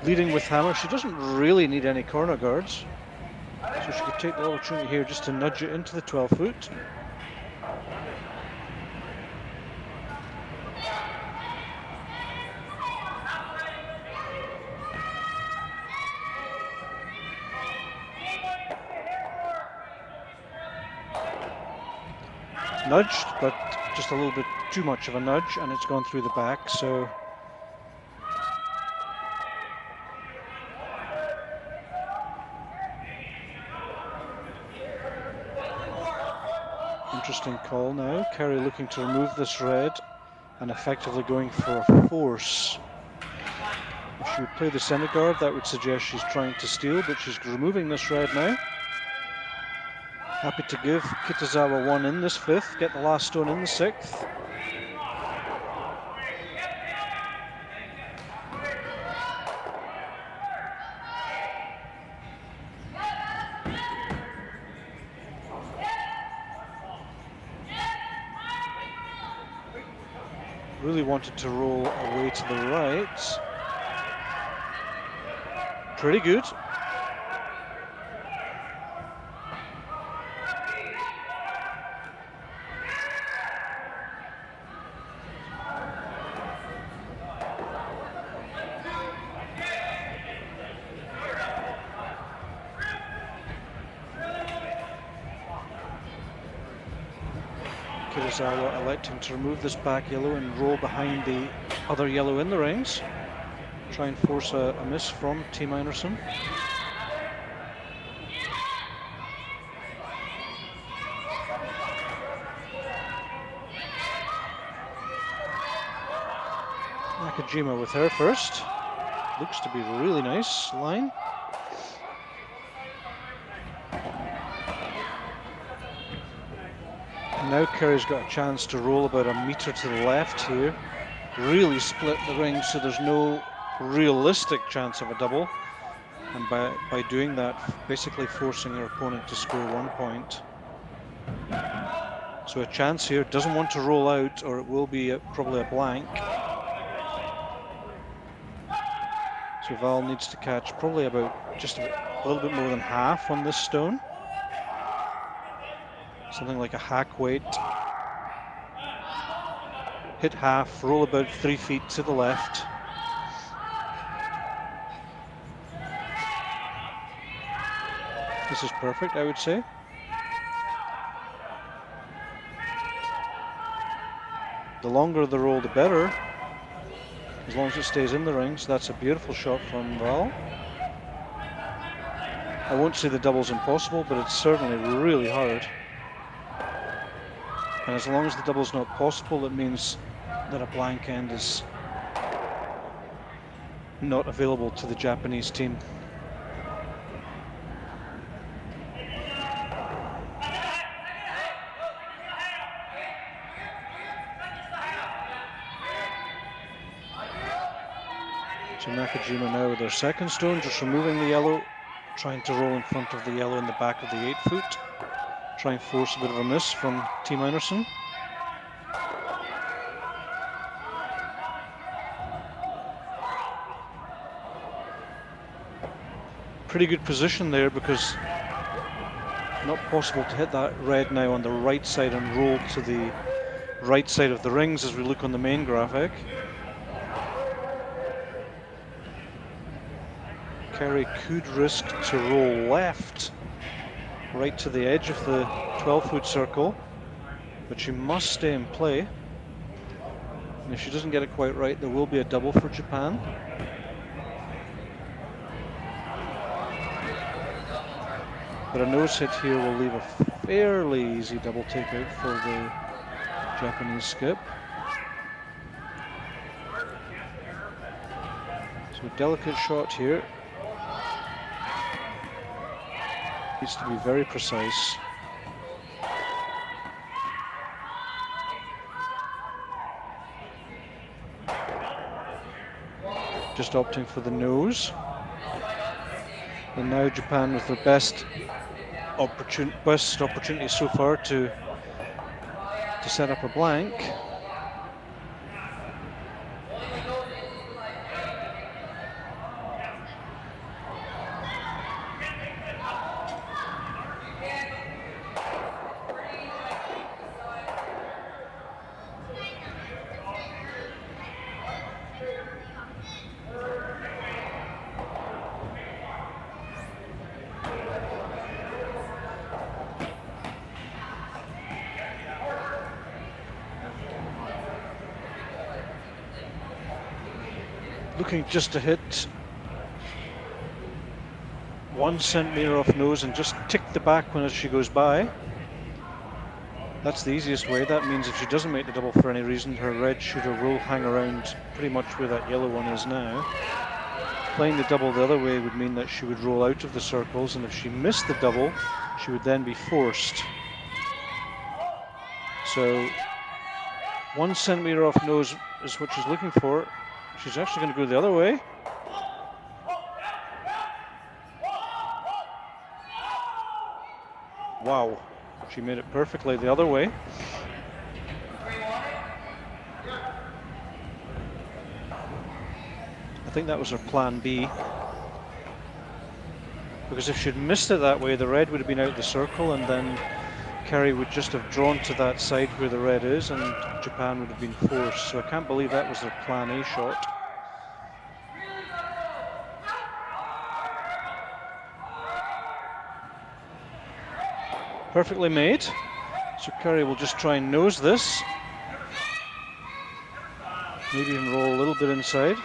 Leading with hammer. She doesn't really need any corner guards, so she could take the opportunity here just to nudge it into the 12 foot. Nudged, but just a little bit too much of a nudge, and it's gone through the back, so interesting call now. Kerri looking to remove this red and effectively going for a force. If she would play the center guard, that would suggest she's trying to steal, but she's removing this red now. Happy to give Kitazawa 1 in this 5th, get the last stone in the 6th. Really wanted to roll away to the right. Pretty good. Kitazawa electing to remove this back yellow and roll behind the other yellow in the rings. Try and force a miss from Team Einarson. Nakajima with her first. Looks to be a really nice line. Now Kerri's got a chance to roll about a meter to the left here. Really split the ring so there's no realistic chance of a double. And by doing that, basically forcing her opponent to score 1 point. So a chance here, doesn't want to roll out or it will be probably a blank. So Val needs to catch probably just a little bit more than half on this stone. Something like a hack weight. Hit half, roll about 3 feet to the left. This is perfect, I would say. The longer the roll, the better, as long as it stays in the rings. That's a beautiful shot from Val. I won't say the double's impossible, but it's certainly really hard. And as long as the double's not possible, it means that a blank end is not available to the Japanese team. So Nakajima now with their second stone, just removing the yellow, trying to roll in front of the yellow in the back of the 8 foot. Try and force a bit of a miss from Team Einarson. Pretty good position there, because not possible to hit that red now on the right side and roll to the right side of the rings as we look on the main graphic. Kerri could risk to roll left, right to the edge of the 12-foot circle, but she must stay in play. And if she doesn't get it quite right, there will be a double for Japan. But a nose hit here will leave a fairly easy double takeout for the Japanese skip. So delicate shot here. Needs to be very precise. Just opting for the nose. And now Japan with their best opportunity so far to set up a blank. Looking just to hit 1 centimeter off nose and just tick the back one as she goes by. That's the easiest way. That means if she doesn't make the double for any reason, her red shooter will hang around pretty much where that yellow one is now. Playing the double the other way would mean that she would roll out of the circles, and if she missed the double, she would then be forced. So 1 centimeter off nose is what she's looking for. She's actually going to go the other way. Wow, she made it perfectly the other way. I think that was her plan B. Because if she'd missed it that way, the red would have been out the circle, and then Kerri would just have drawn to that side where the red is, and Japan would have been forced. So I can't believe that was their plan A shot. Perfectly made. So Kerri will just try and nose this. Maybe even roll a little bit inside.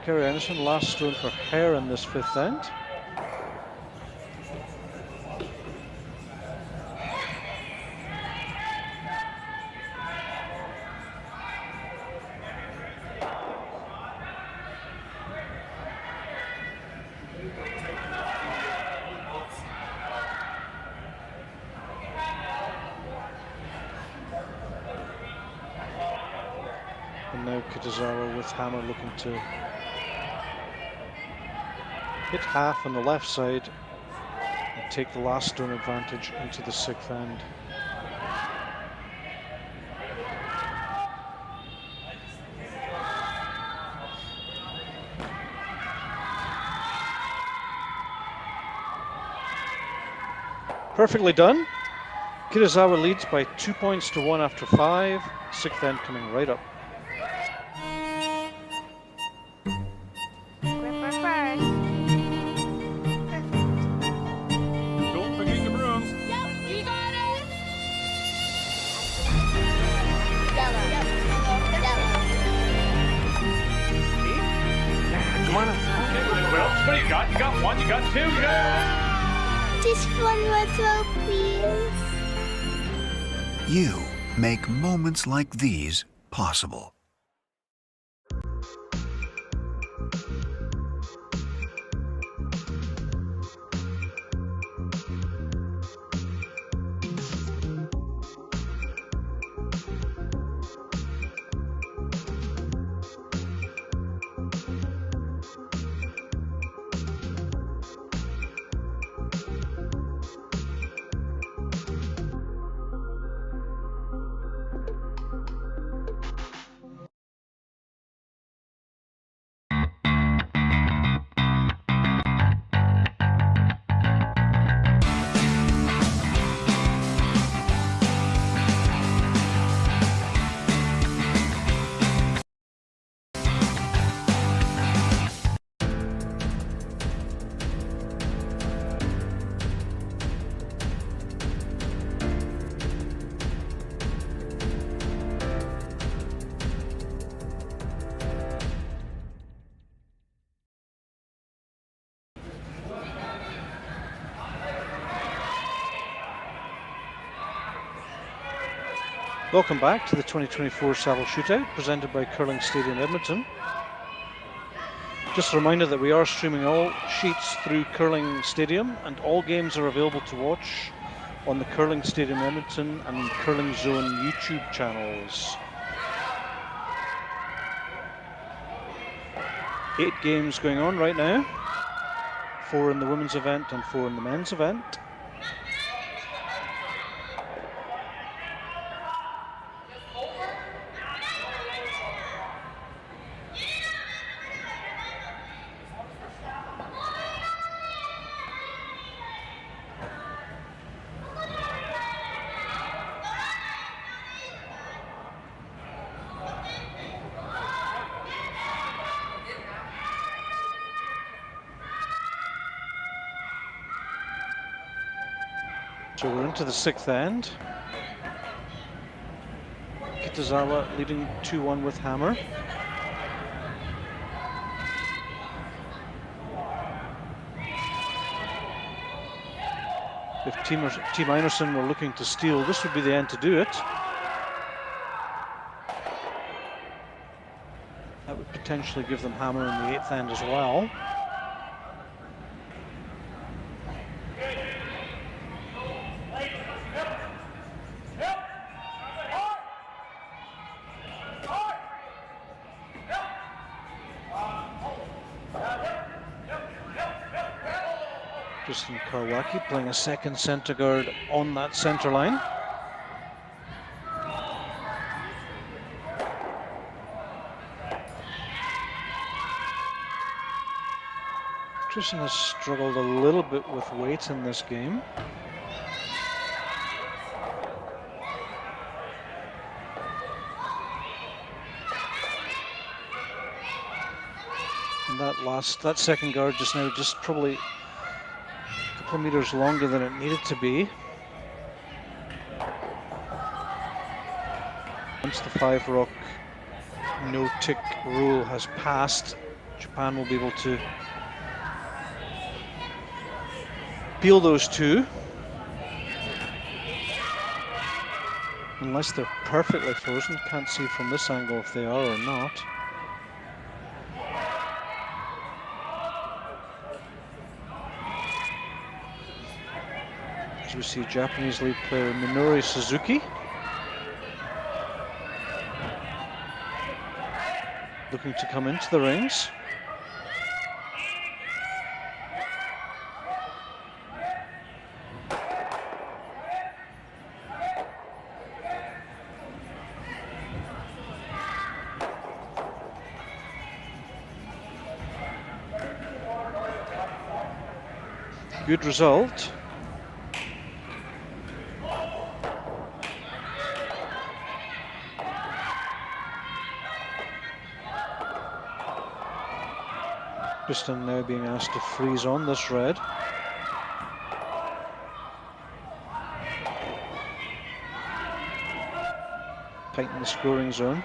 Kerri Einarson, last stone for her in this 5th end. And now Kitazawa with hammer looking to hit half on the left side and take the last stone advantage into the 6th end. Perfectly done. Kitazawa leads by 2 points to 1 after 5. 6th end coming right up. one, you got two, go! Just one more throw, please. You make moments like these possible. Welcome back to the 2024 Saville Shootout presented by Curling Stadium Edmonton. Just a reminder that we are streaming all sheets through Curling Stadium, and all games are available to watch on the Curling Stadium Edmonton and Curling Zone YouTube channels. 8 games going on right now, 4 in the women's event and 4 in the men's event. So we're into the 6th end. Kitazawa leading 2-1 with hammer. If Team Einarson were looking to steal, this would be the end to do it. That would potentially give them hammer in the 8th end as well. Kawaki playing a second centre guard on that centre line. Tristan has struggled a little bit with weight in this game. And that second guard just now just probably meters longer than it needed to be. Once the 5-rock no-tick rule has passed, Japan will be able to peel those 2. Unless they're perfectly frozen, can't see from this angle if they are or not. We see Japanese lead player Minori Suzuki looking to come into the rings. Good result. Tristan now being asked to freeze on this red. Tighten the scoring zone.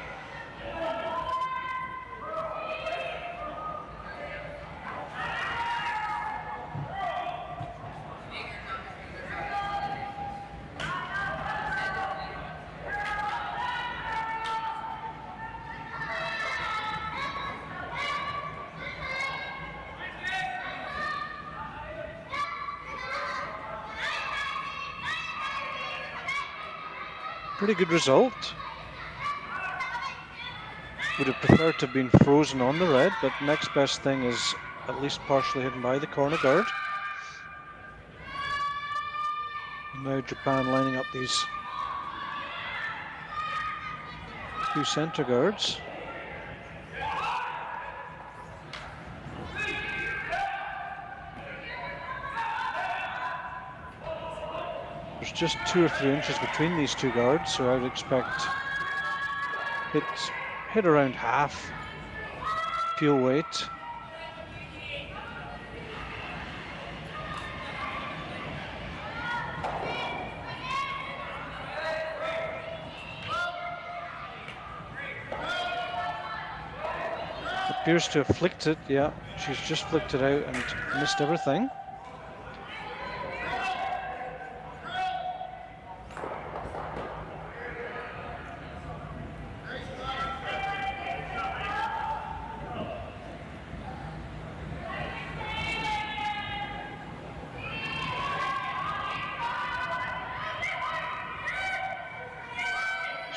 Pretty good result. Would have preferred to have been frozen on the red, but next best thing is at least partially hidden by the corner guard. And now Japan lining up these two center guards. There's just 2 or 3 inches between these two guards, so I would expect hit around half peel weight. Appears to have flicked it, yeah, she's just flicked it out and missed everything.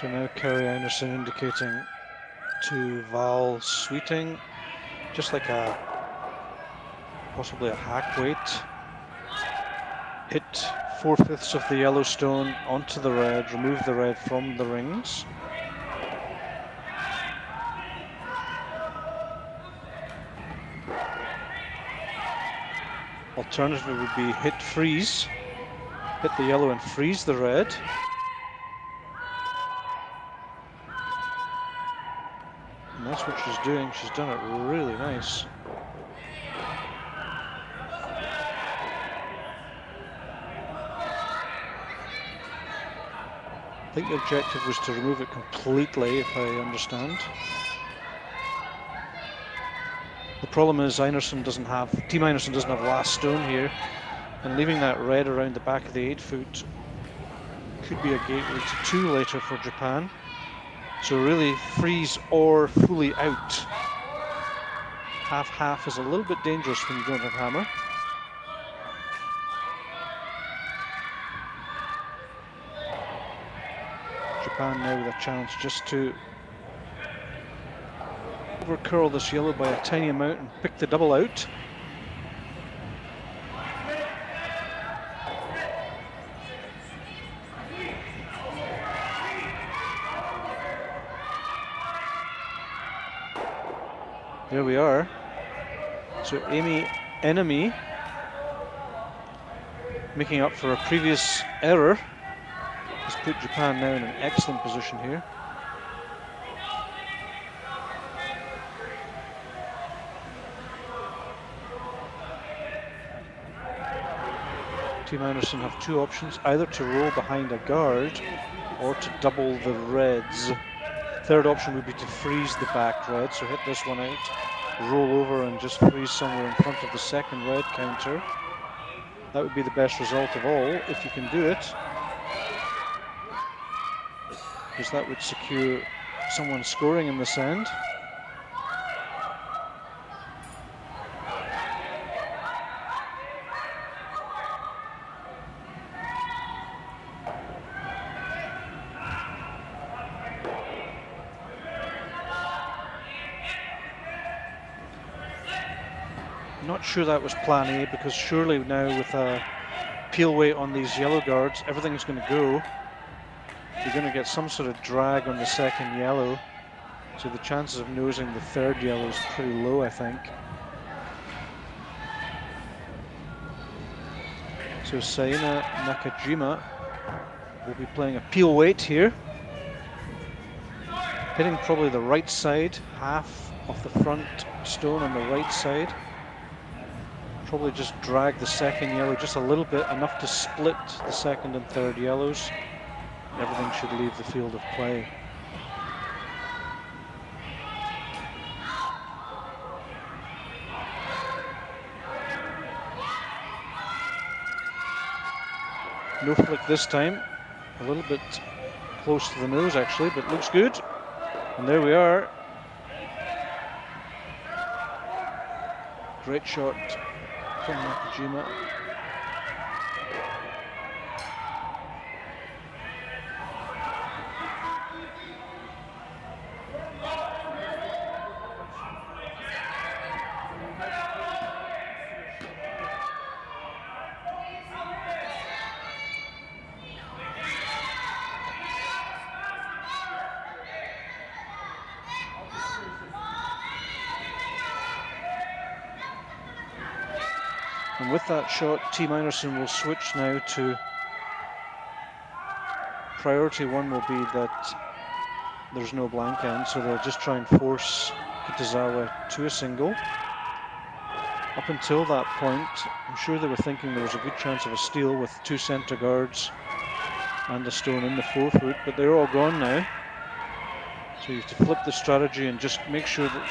So now Kerri Einarson indicating to Val Sweeting, just like possibly a hack weight. Hit 4/5 of the yellow stone onto the red, remove the red from the rings. Alternative would be hit freeze, hit the yellow and freeze the red. And that's what she's doing. She's done it really nice. I think the objective was to remove it completely, if I understand. The problem is Team Einarson doesn't have last stone here, and leaving that red around the back of the 8-foot could be a gateway to 2 later for Japan. So really freeze or fully out. Half-half is a little bit dangerous when you don't have hammer. Japan now with a chance just to overcurl this yellow by a tiny amount and pick the double out. There we are. So Amy Enemy, making up for a previous error, has put Japan now in an excellent position here. Team Einarson have 2 options, either to roll behind a guard or to double the reds. Third option would be to freeze the back red, so hit this one out, roll over and just freeze somewhere in front of the second red counter. That would be the best result of all, if you can do it, because that would secure someone scoring in this end. Not sure that was plan A, because surely now with a peel weight on these yellow guards, everything's going to go. You're going to get some sort of drag on the second yellow, so the chances of nosing the third yellow is pretty low, I think. So Saina Nakajima will be playing a peel weight here, hitting probably the right side, half of the front stone on the right side. Probably just drag the second yellow just a little bit, enough to split the second and third yellows. Everything should leave the field of play. No flick this time. A little bit close to the nose actually, but looks good. And there we are. Great shot from Nakajima. And with that shot, Team Einarson will switch now to priority one will be that there's no blank end, so they'll just try and force Kitazawa to a single. Up until that point, I'm sure they were thinking there was a good chance of a steal with 2 center guards and a stone in the 4-foot, but they're all gone now. So you have to flip the strategy and just make sure that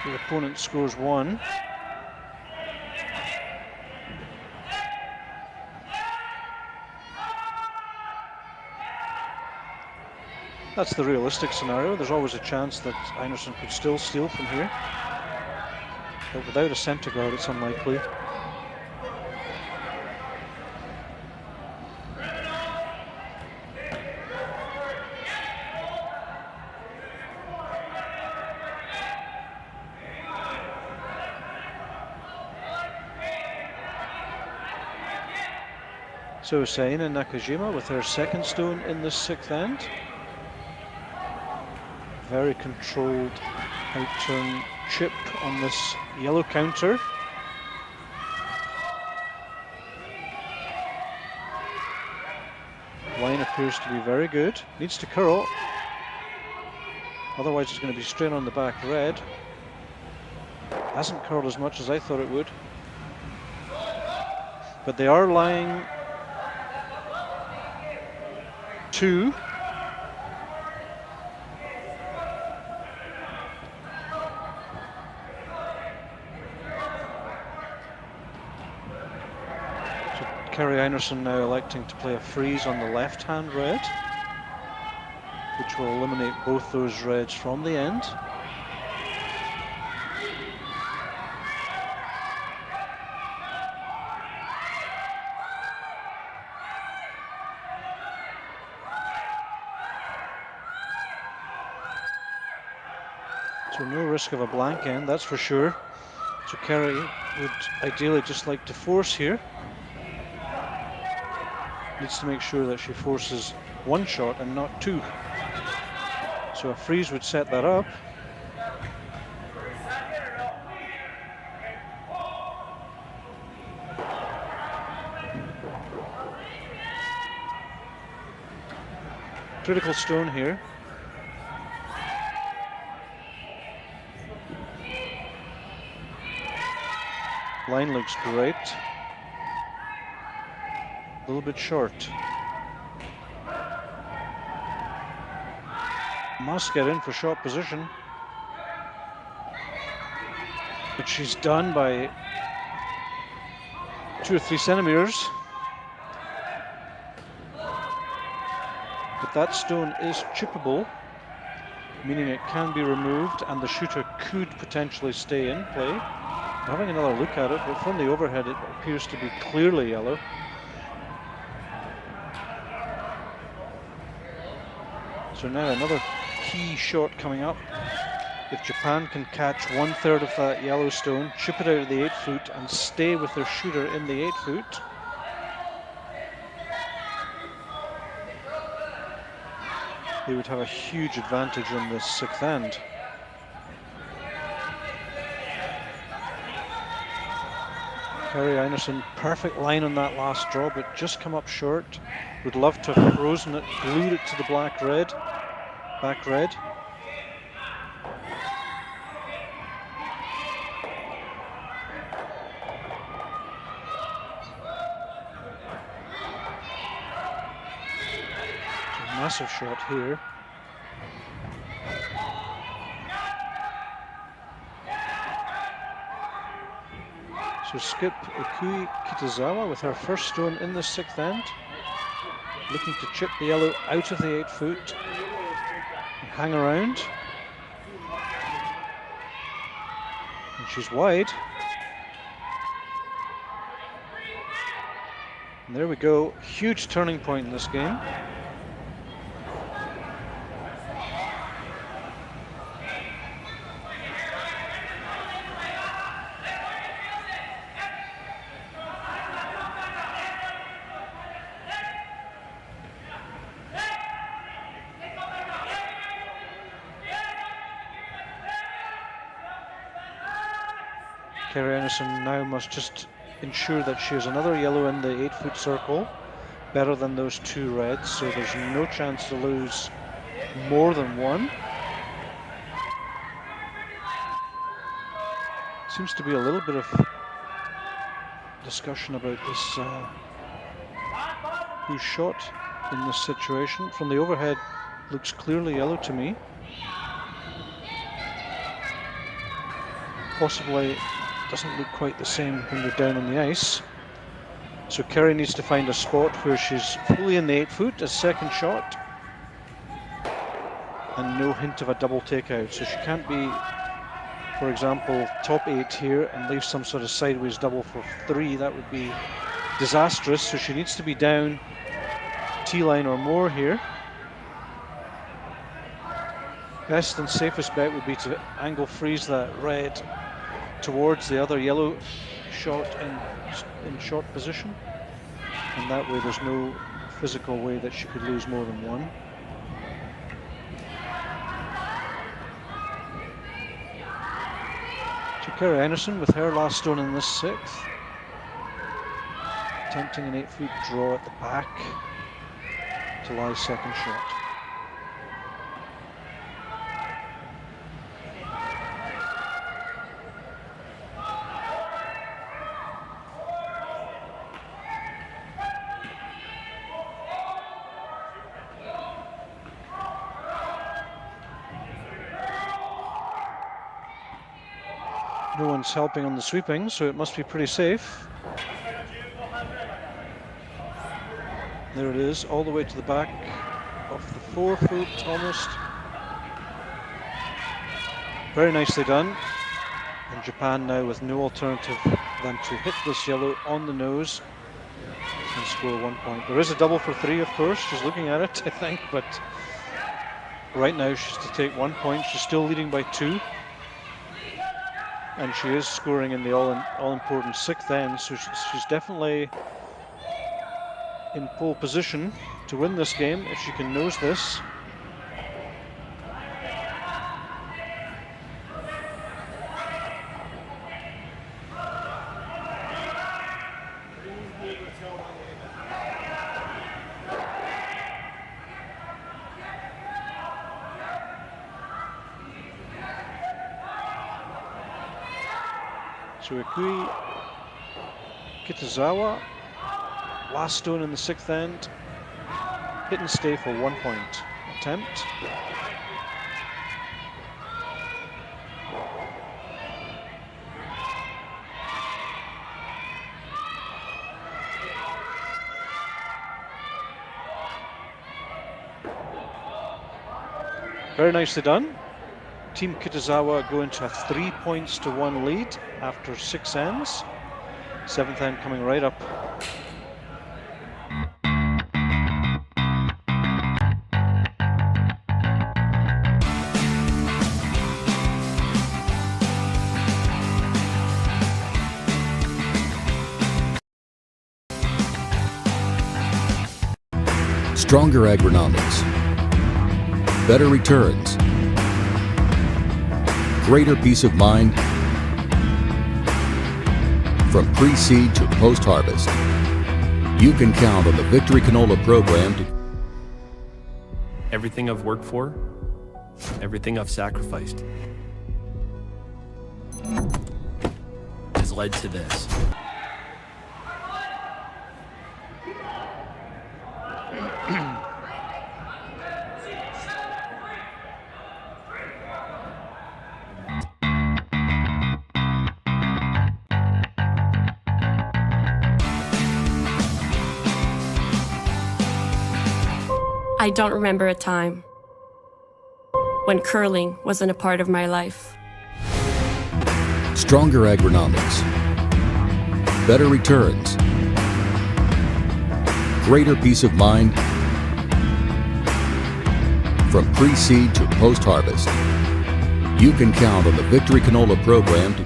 the opponent scores 1. That's the realistic scenario. There's always a chance that Einarson could still steal from here. But without a center guard, it's unlikely. So Saina Nakajima with her second stone in the 6th end. Very controlled out-turn chip on this yellow counter. Line appears to be very good. Needs to curl. Otherwise it's going to be strain on the back red. Hasn't curled as much as I thought it would. But they are lying 2. Kerri Einarson now electing to play a freeze on the left-hand red, which will eliminate both those reds from the end. So no risk of a blank end, that's for sure. So Kerri would ideally just like to force here. Needs to make sure that she forces 1 shot and not 2. So a freeze would set that up. Critical stone here. Line looks great. A little bit short. Must get in for shot position. But she's done by 2 or 3 centimeters. But that stone is chippable, meaning it can be removed and the shooter could potentially stay in play. I'm having another look at it, but from the overhead it appears to be clearly yellow. So now another key shot coming up. If Japan can catch 1/3 of that yellow stone, chip it out of the 8-foot and stay with their shooter in the 8-foot, they would have a huge advantage in this 6th end. Kerri Einarson, perfect line on that last draw, but just come up short. Would love to have frozen it, glued it to the back red. Massive shot here. So skip Ikue Kitazawa with her first stone in the 6th end. Looking to chip the yellow out of the 8-foot and hang around. And she's wide. And there we go, huge turning point in this game. Kerri Einarson now must just ensure that she has another yellow in the 8-foot circle, better than those 2 reds, so there's no chance to lose more than 1. Seems to be a little bit of discussion about this who shot in this situation. From the overhead, looks clearly yellow to me. Possibly doesn't look quite the same when you're down on the ice. So Kerri needs to find a spot where she's fully in the 8-foot, a second shot, and no hint of a double takeout. So she can't be, for example, top 8 here and leave some sort of sideways double for 3. That would be disastrous. So she needs to be down T-line or more here. Best and safest bet would be to angle freeze that red towards the other yellow shot in short position, and that way there's no physical way that she could lose more than 1. So Kerri Einarson with her last stone in this 6th, attempting an 8-foot draw at the back to lie second shot. No one's helping on the sweeping, so it must be pretty safe. There it is, all the way to the back of the 4-foot almost. Very nicely done. And Japan now with no alternative than to hit this yellow on the nose and score 1 point. There is a double for 3, of course. She's looking at it, I think, but right now she's to take 1 point. She's still leading by 2. And she is scoring in the all-important 6th end, so she's definitely in pole position to win this game if she can nose this. So Ikue Kitazawa, last stone in the 6th end, hit and stay for 1 point attempt. Very nicely done. Team Kitazawa go into a 3 points to 1 lead after 6 ends. 7th end coming right up. Stronger agronomics, better returns, greater peace of mind. From pre-seed to post-harvest, you can count on the Victory Canola program to Everything I've worked for, everything I've sacrificed, has led to this. I don't remember a time when curling wasn't a part of my life. stronger agronomics, better returns, greater peace of mind. From pre-seed to post-harvest, you can count on the Victory Canola program to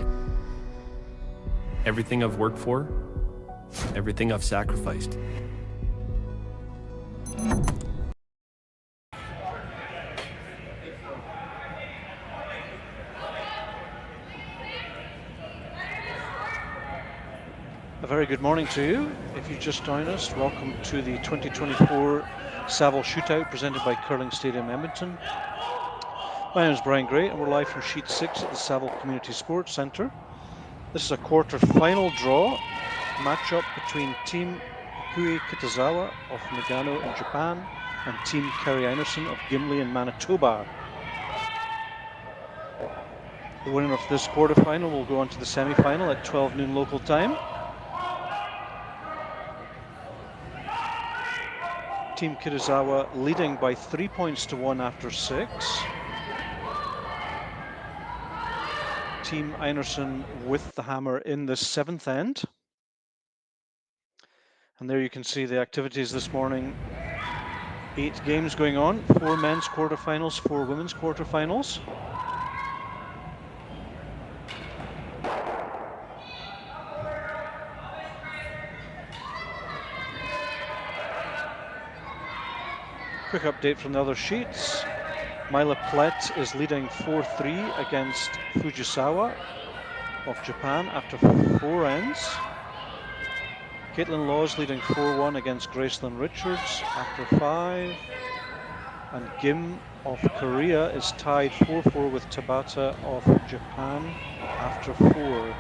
Everything I've worked for, everything I've sacrificed. A very good morning to you. If you just joined us, welcome to the 2024 Saville Shootout presented by Curling Stadium Edmonton. My name is Brian Gray and we're live from Sheet 6 at the Saville Community Sports Centre. This is a quarter-final draw matchup between Team Ikue Kitazawa of Nagano in Japan and Team Kerri Einarson of Gimli in Manitoba. The winner of this quarter-final will go on to the semi-final at 12 noon local time. Team Kitazawa leading by 3 points to 1 after 6. Team Einarson with the hammer in the 7th end. And there you can see the activities this morning. 8 games going on, 4 men's quarterfinals, 4 women's quarterfinals. Quick update from the other sheets. Mila Plett is leading 4-3 against Fujisawa of Japan after 4 ends. Caitlin Laws leading 4-1 against Gracelyn Richards after 5. And Gim of Korea is tied 4-4 with Tabata of Japan after 4.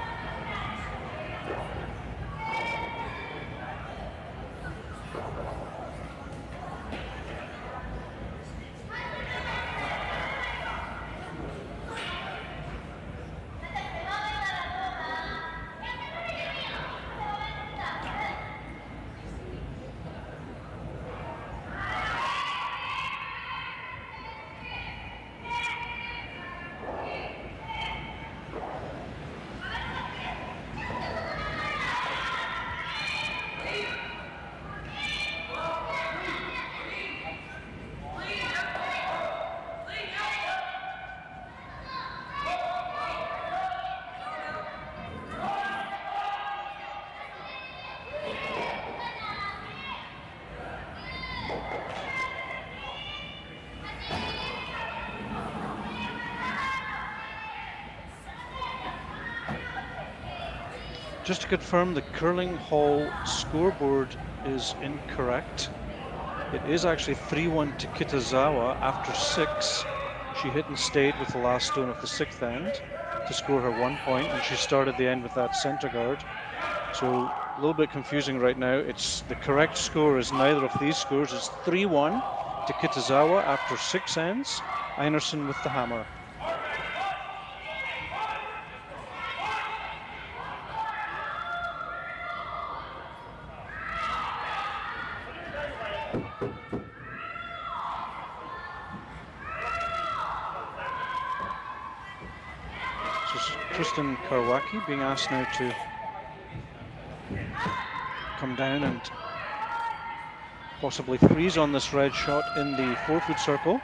Just to confirm, the Curling Hall scoreboard is incorrect. It is actually 3-1 to Kitazawa after 6. She hit and stayed with the last stone of the 6th end to score her 1 point, and she started the end with that center guard. So a little bit confusing right now. It's the correct score is neither of these scores. It's 3-1 to Kitazawa after 6 ends. Einarson with the hammer. Tristan Karwaki being asked now to come down and possibly freeze on this red shot in the 4-foot circle.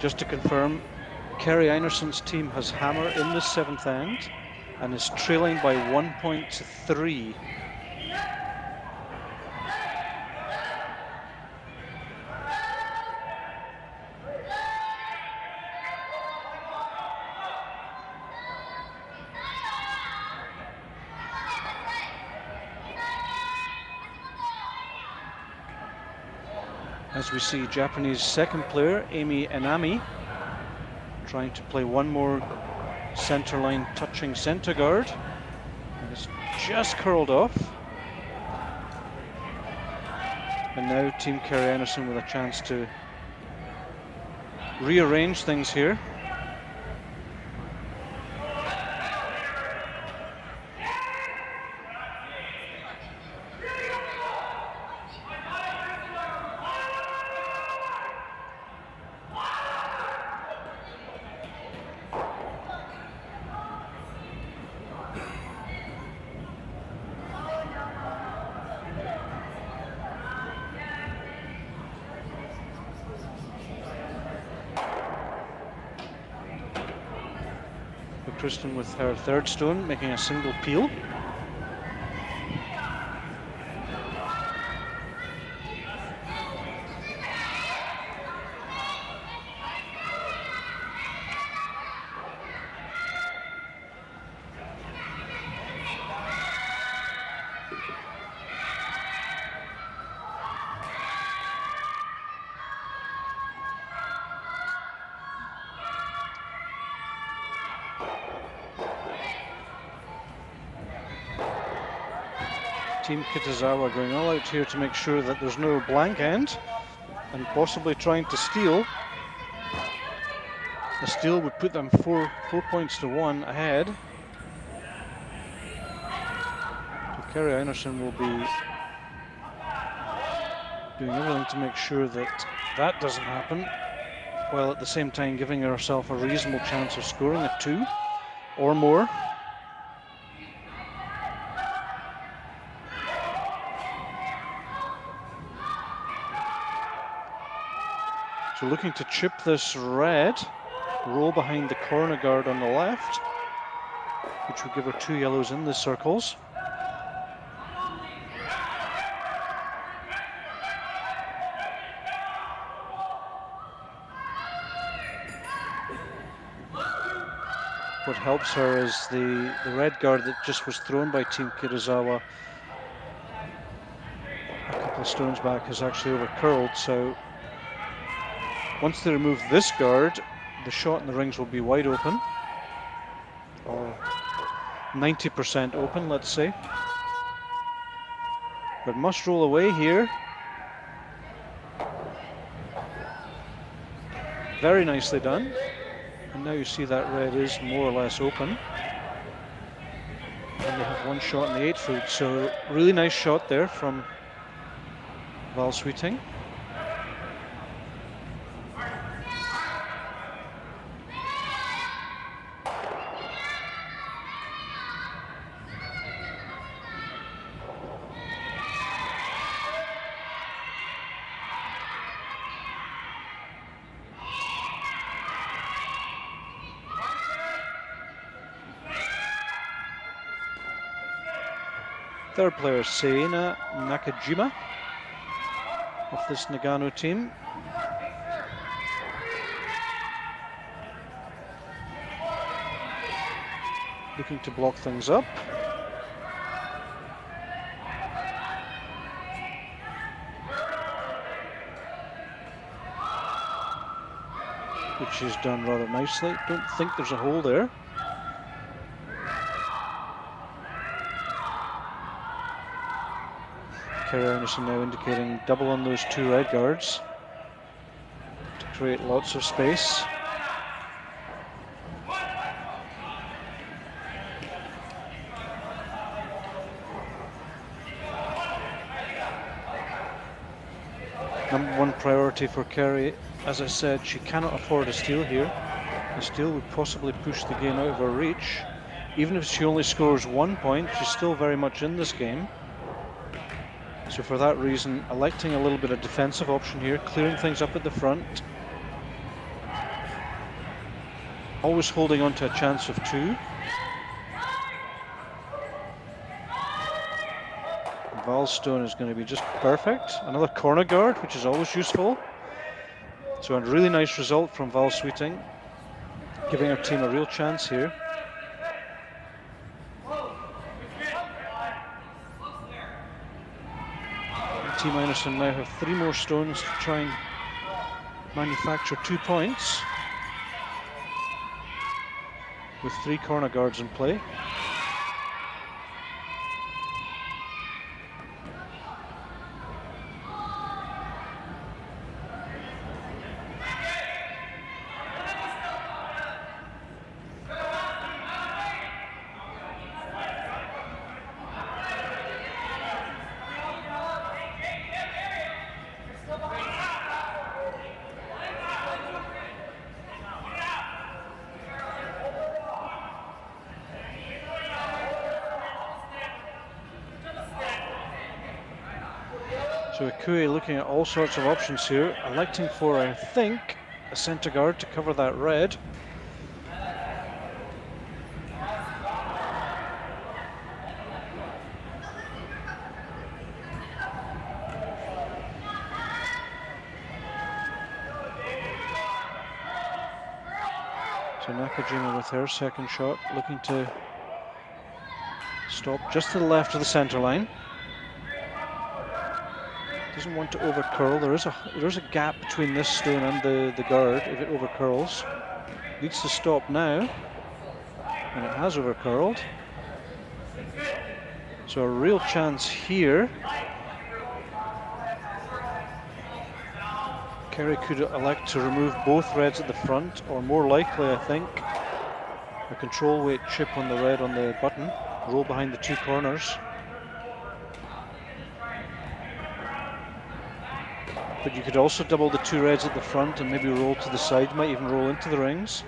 Just to confirm, Kerri Einarson's team has hammer in the 7th end and is trailing by 1 point to 3. As we see Japanese second player, Amy Enami, trying to play one more center line touching center guard. And it's just curled off. And now Team Kerri Einarson with a chance to rearrange things here. Kristen with her third stone, making a single peel. Team Kitazawa going all out here to make sure that there's no blank end and possibly trying to steal. A steal would put them 4 points to 1 ahead. So Kerri Einarson will be doing everything to make sure that that doesn't happen, while at the same time giving herself a reasonable chance of scoring a 2 or more. So looking to chip this red, roll behind the corner guard on the left, which would give her 2 yellows in the circles. What helps her is the red guard that just was thrown by Team Kitazawa a couple of stones back has actually overcurled, so once they remove this guard, the shot in the rings will be wide open, or 90% open, let's say. But must roll away here. Very nicely done. And now you see that red is more or less open. And they have 1 shot in the 8-foot, so really nice shot there from Val Sweeting. Third player, Seina Nakajima of this Nagano team. Looking to block things up. Which she's done rather nicely. Don't think there's a hole there. Kerri Einarson now indicating double on those 2 red guards to create lots of space. Number 1 priority for Kerri, as I said, she cannot afford a steal here. A steal would possibly push the game out of her reach. Even if she only scores 1 point, she's still very much in this game. So for that reason, electing a little bit of defensive option here, clearing things up at the front. Always holding on to a chance of 2. Val's stone is going to be just perfect. Another corner guard, which is always useful. So a really nice result from Val Sweeting, giving her team a real chance here. Team Einarson now have 3 more stones to try and manufacture 2 points with 3 corner guards in play. So Ikue looking at all sorts of options here, electing for, I think, a centre guard to cover that red. So Nakajima with her second shot, looking to stop just to the left of the center line. Doesn't want to over curl. There is a gap between this stone and the guard if it over curls. Needs to stop now, and it has over curled. So a real chance here. Kerri could elect to remove both reds at the front, or more likely, I think, a control weight chip on the red on the button, roll behind the two corners. But you could also double the two reds at the front and maybe roll to the side, might even roll into the rings.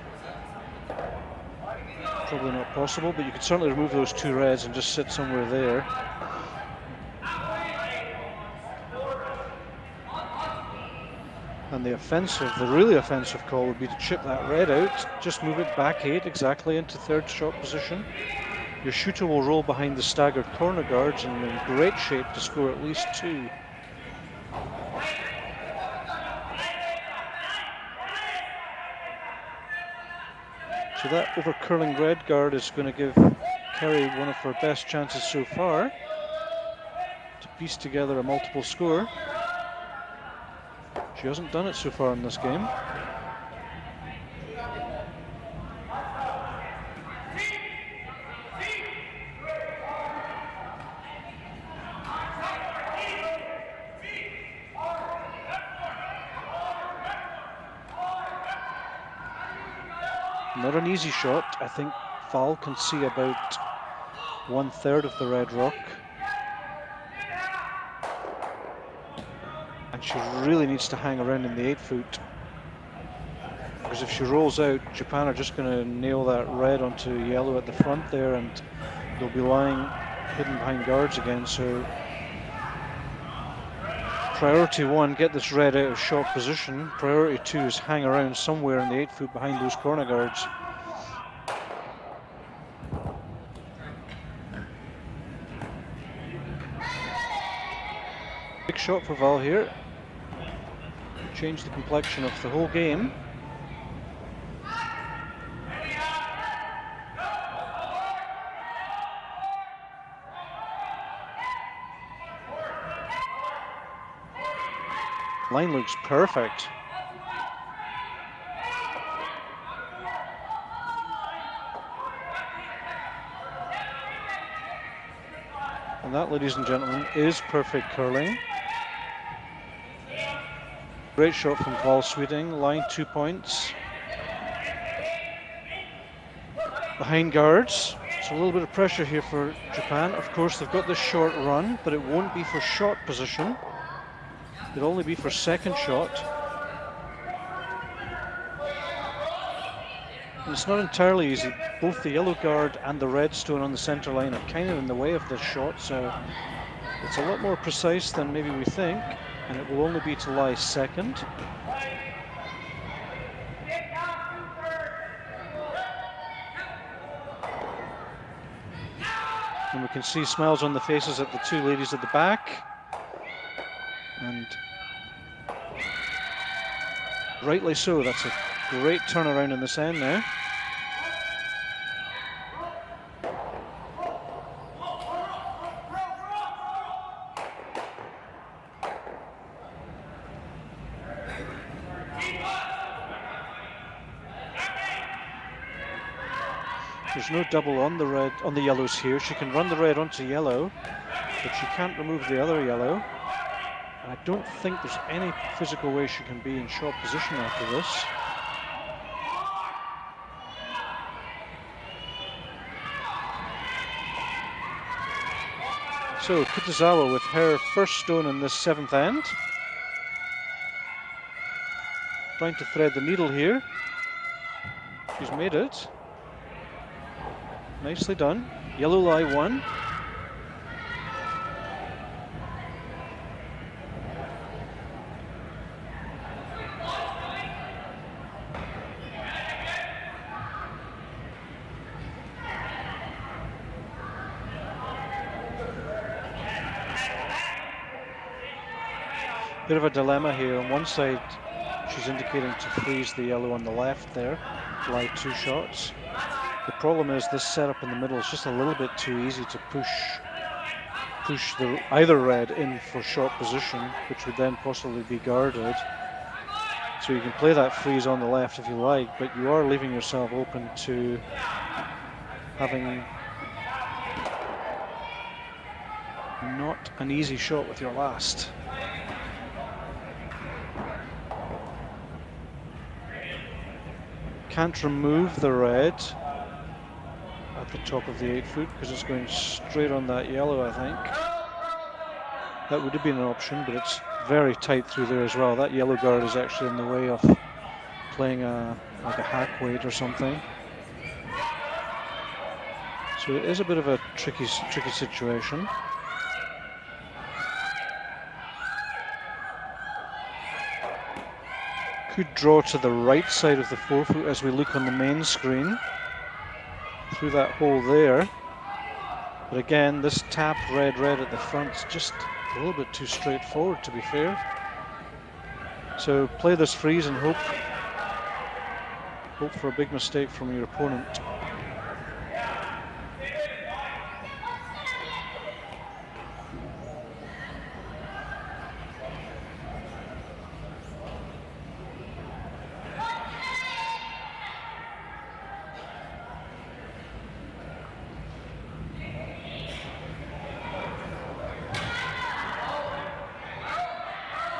Probably not possible, but you could certainly remove those two reds and just sit somewhere there. And the really offensive call would be to chip that red out, just move it back 8 exactly into third shot position. Your shooter will roll behind the staggered corner guards and in great shape to score at least 2. So that over curling red guard is going to give Kerri one of her best chances so far to piece together a multiple score. She hasn't done it so far in this game. Not an easy shot. I think Val can see about 1/3 of the red rock. And she really needs to hang around in the 8 foot. Because if she rolls out, Japan are just going to nail that red onto yellow at the front there, and they'll be lying hidden behind guards again. So priority 1, get this red out of shot position. Priority 2 is hang around somewhere in the 8 foot behind those corner guards. Big shot for Val here. Change the complexion of the whole game. Line looks perfect. And that, ladies and gentlemen, is perfect curling. Great shot from Val Sweeting, line 2 points. Behind guards, so a little bit of pressure here for Japan. Of course, they've got this short run, but it won't be for shot position. It'll only be for second shot. And it's not entirely easy. Both the yellow guard and the red stone on the center line are kind of in the way of this shot, so it's a lot more precise than maybe we think, and it will only be to lie second. And we can see smiles on the faces of the two ladies at the back. And rightly so, that's a great turnaround in this end now. There's no double on the yellows here. She can run the red onto yellow, but she can't remove the other yellow. And I don't think there's any physical way she can be in shot position after this. So Kitazawa with her first stone in this 7th end. Trying to thread the needle here. She's made it. Nicely done. Yellow lie 1. Bit of a dilemma here. On one side, She's indicating to freeze the yellow on the left there, lie 2 shots. The problem is this setup in the middle is just a little bit too easy to push either red in for short position, which would then possibly be guarded. So you can play that freeze on the left if you like, but you are leaving yourself open to having not an easy shot with your last. Can't remove the red at the top of the 8 foot because it's going straight on that yellow, I think. That would have been an option, but it's very tight through there as well. That yellow guard is actually in the way of playing like a hack weight or something. So it is a bit of a tricky situation. Could draw to the right side of the 4 foot as we look on the main screen through that hole there. But again, this tap red at the front is just a little bit too straightforward, to be fair. So play this freeze and hope for a big mistake from your opponent.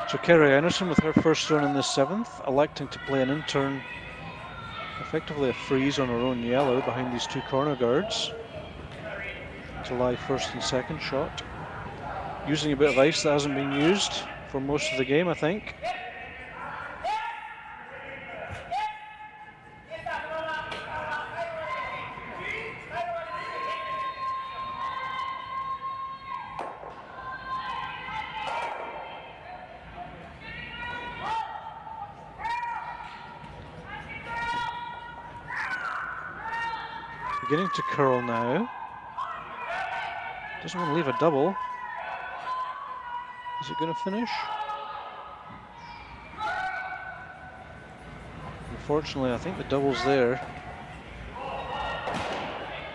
So Kerri Einarson with her first run in the 7th, electing to play an in-turn, effectively a freeze on her own yellow behind these 2 corner guards to lie first and second shot. Using a bit of ice that hasn't been used for most of the game, I think. Beginning to curl now. Doesn't want to leave a double. Is it going to finish? Unfortunately, I think the double's there,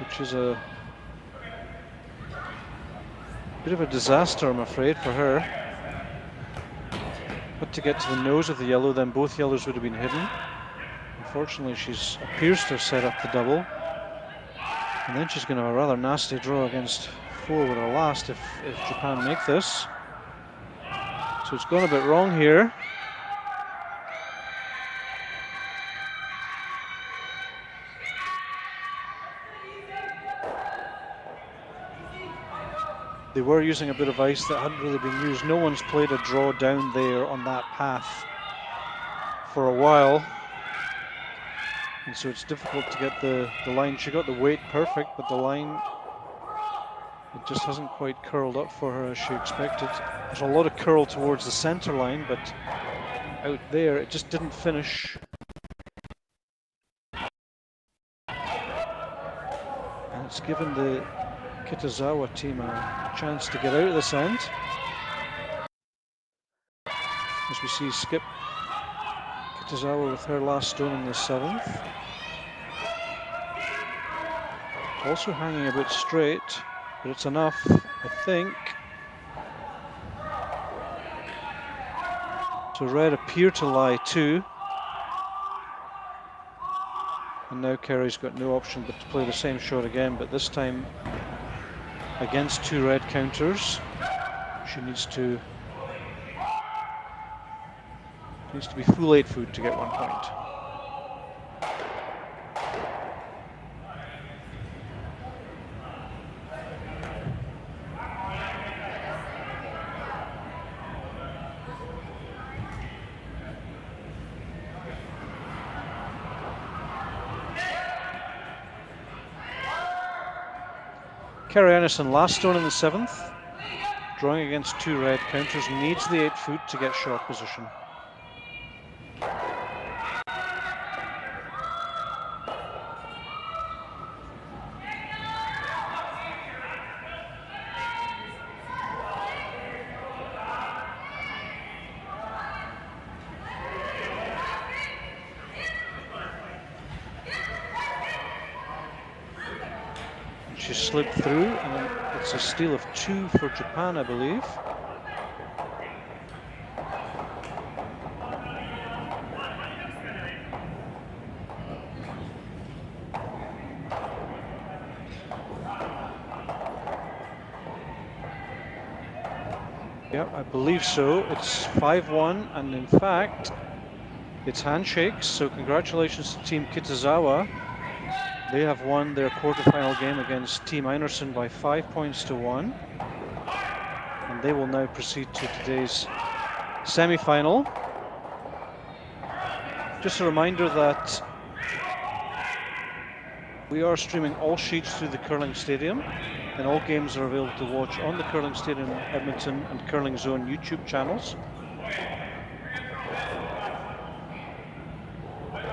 which is a bit of a disaster, I'm afraid, for her. Had to get to the nose of the yellow, then both yellows would have been hidden. Unfortunately, she appears to have set up the double. And then she's going to have a rather nasty draw against 4 with her last if Japan make this. So it's gone a bit wrong here. They were using a bit of ice that hadn't really been used. No one's played a draw down there on that path for a while. And so it's difficult to get the line. She got the weight perfect, but the line, it just hasn't quite curled up for her as she expected. There's a lot of curl towards the center line, but out there it just didn't finish. And it's given the Kitazawa team a chance to get out of this end. As we see Skip Kitazawa with her last stone in the 7th. Also hanging a bit straight, but it's enough, I think. So red appear to lie 2. And now Kerri's got no option but to play the same shot again, but this time against 2 red counters. She needs to be full 8 foot to get 1 point. Kerri Einarson last stone in the 7th, drawing against 2 red counters, needs the 8 foot to get short position. She slipped through, and it's a steal of 2 for Japan, I believe. Yeah, I believe so. It's 5-1, and in fact, it's handshakes. So congratulations to Team Kitazawa. They have won their quarterfinal game against Team Einarson by 5 points to 1. And they will now proceed to today's semi-final. Just a reminder that we are streaming all sheets through the Curling Stadium, and all games are available to watch on the Curling Stadium Edmonton and Curling Zone YouTube channels.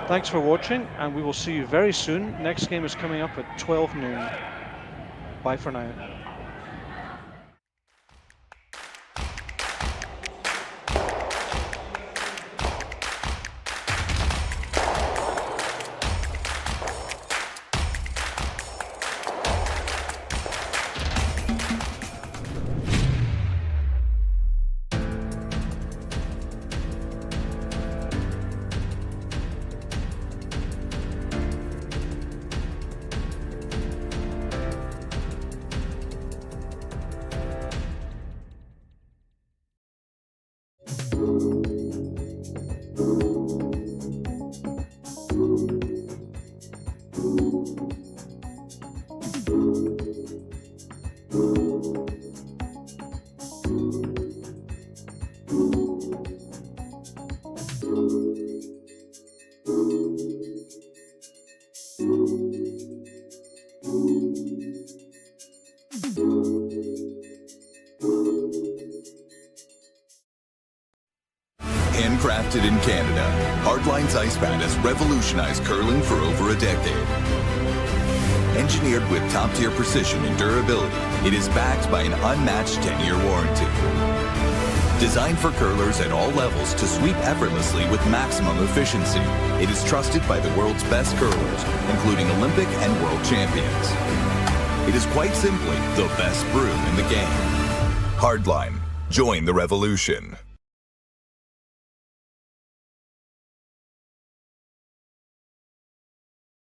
Thanks for watching, and we will see you very soon. Next game is coming up at 12 noon. Bye for now. Handcrafted in Canada, Hardline's ice pad has revolutionized curling for over a decade. Engineered with top-tier precision and durability, it is backed by an unmatched 10-year warranty. Designed for curlers at all levels to sweep effortlessly with maximum efficiency, it is trusted by the world's best curlers, including Olympic and world champions. It is quite simply the best brew in the game. Hardline. Join the revolution.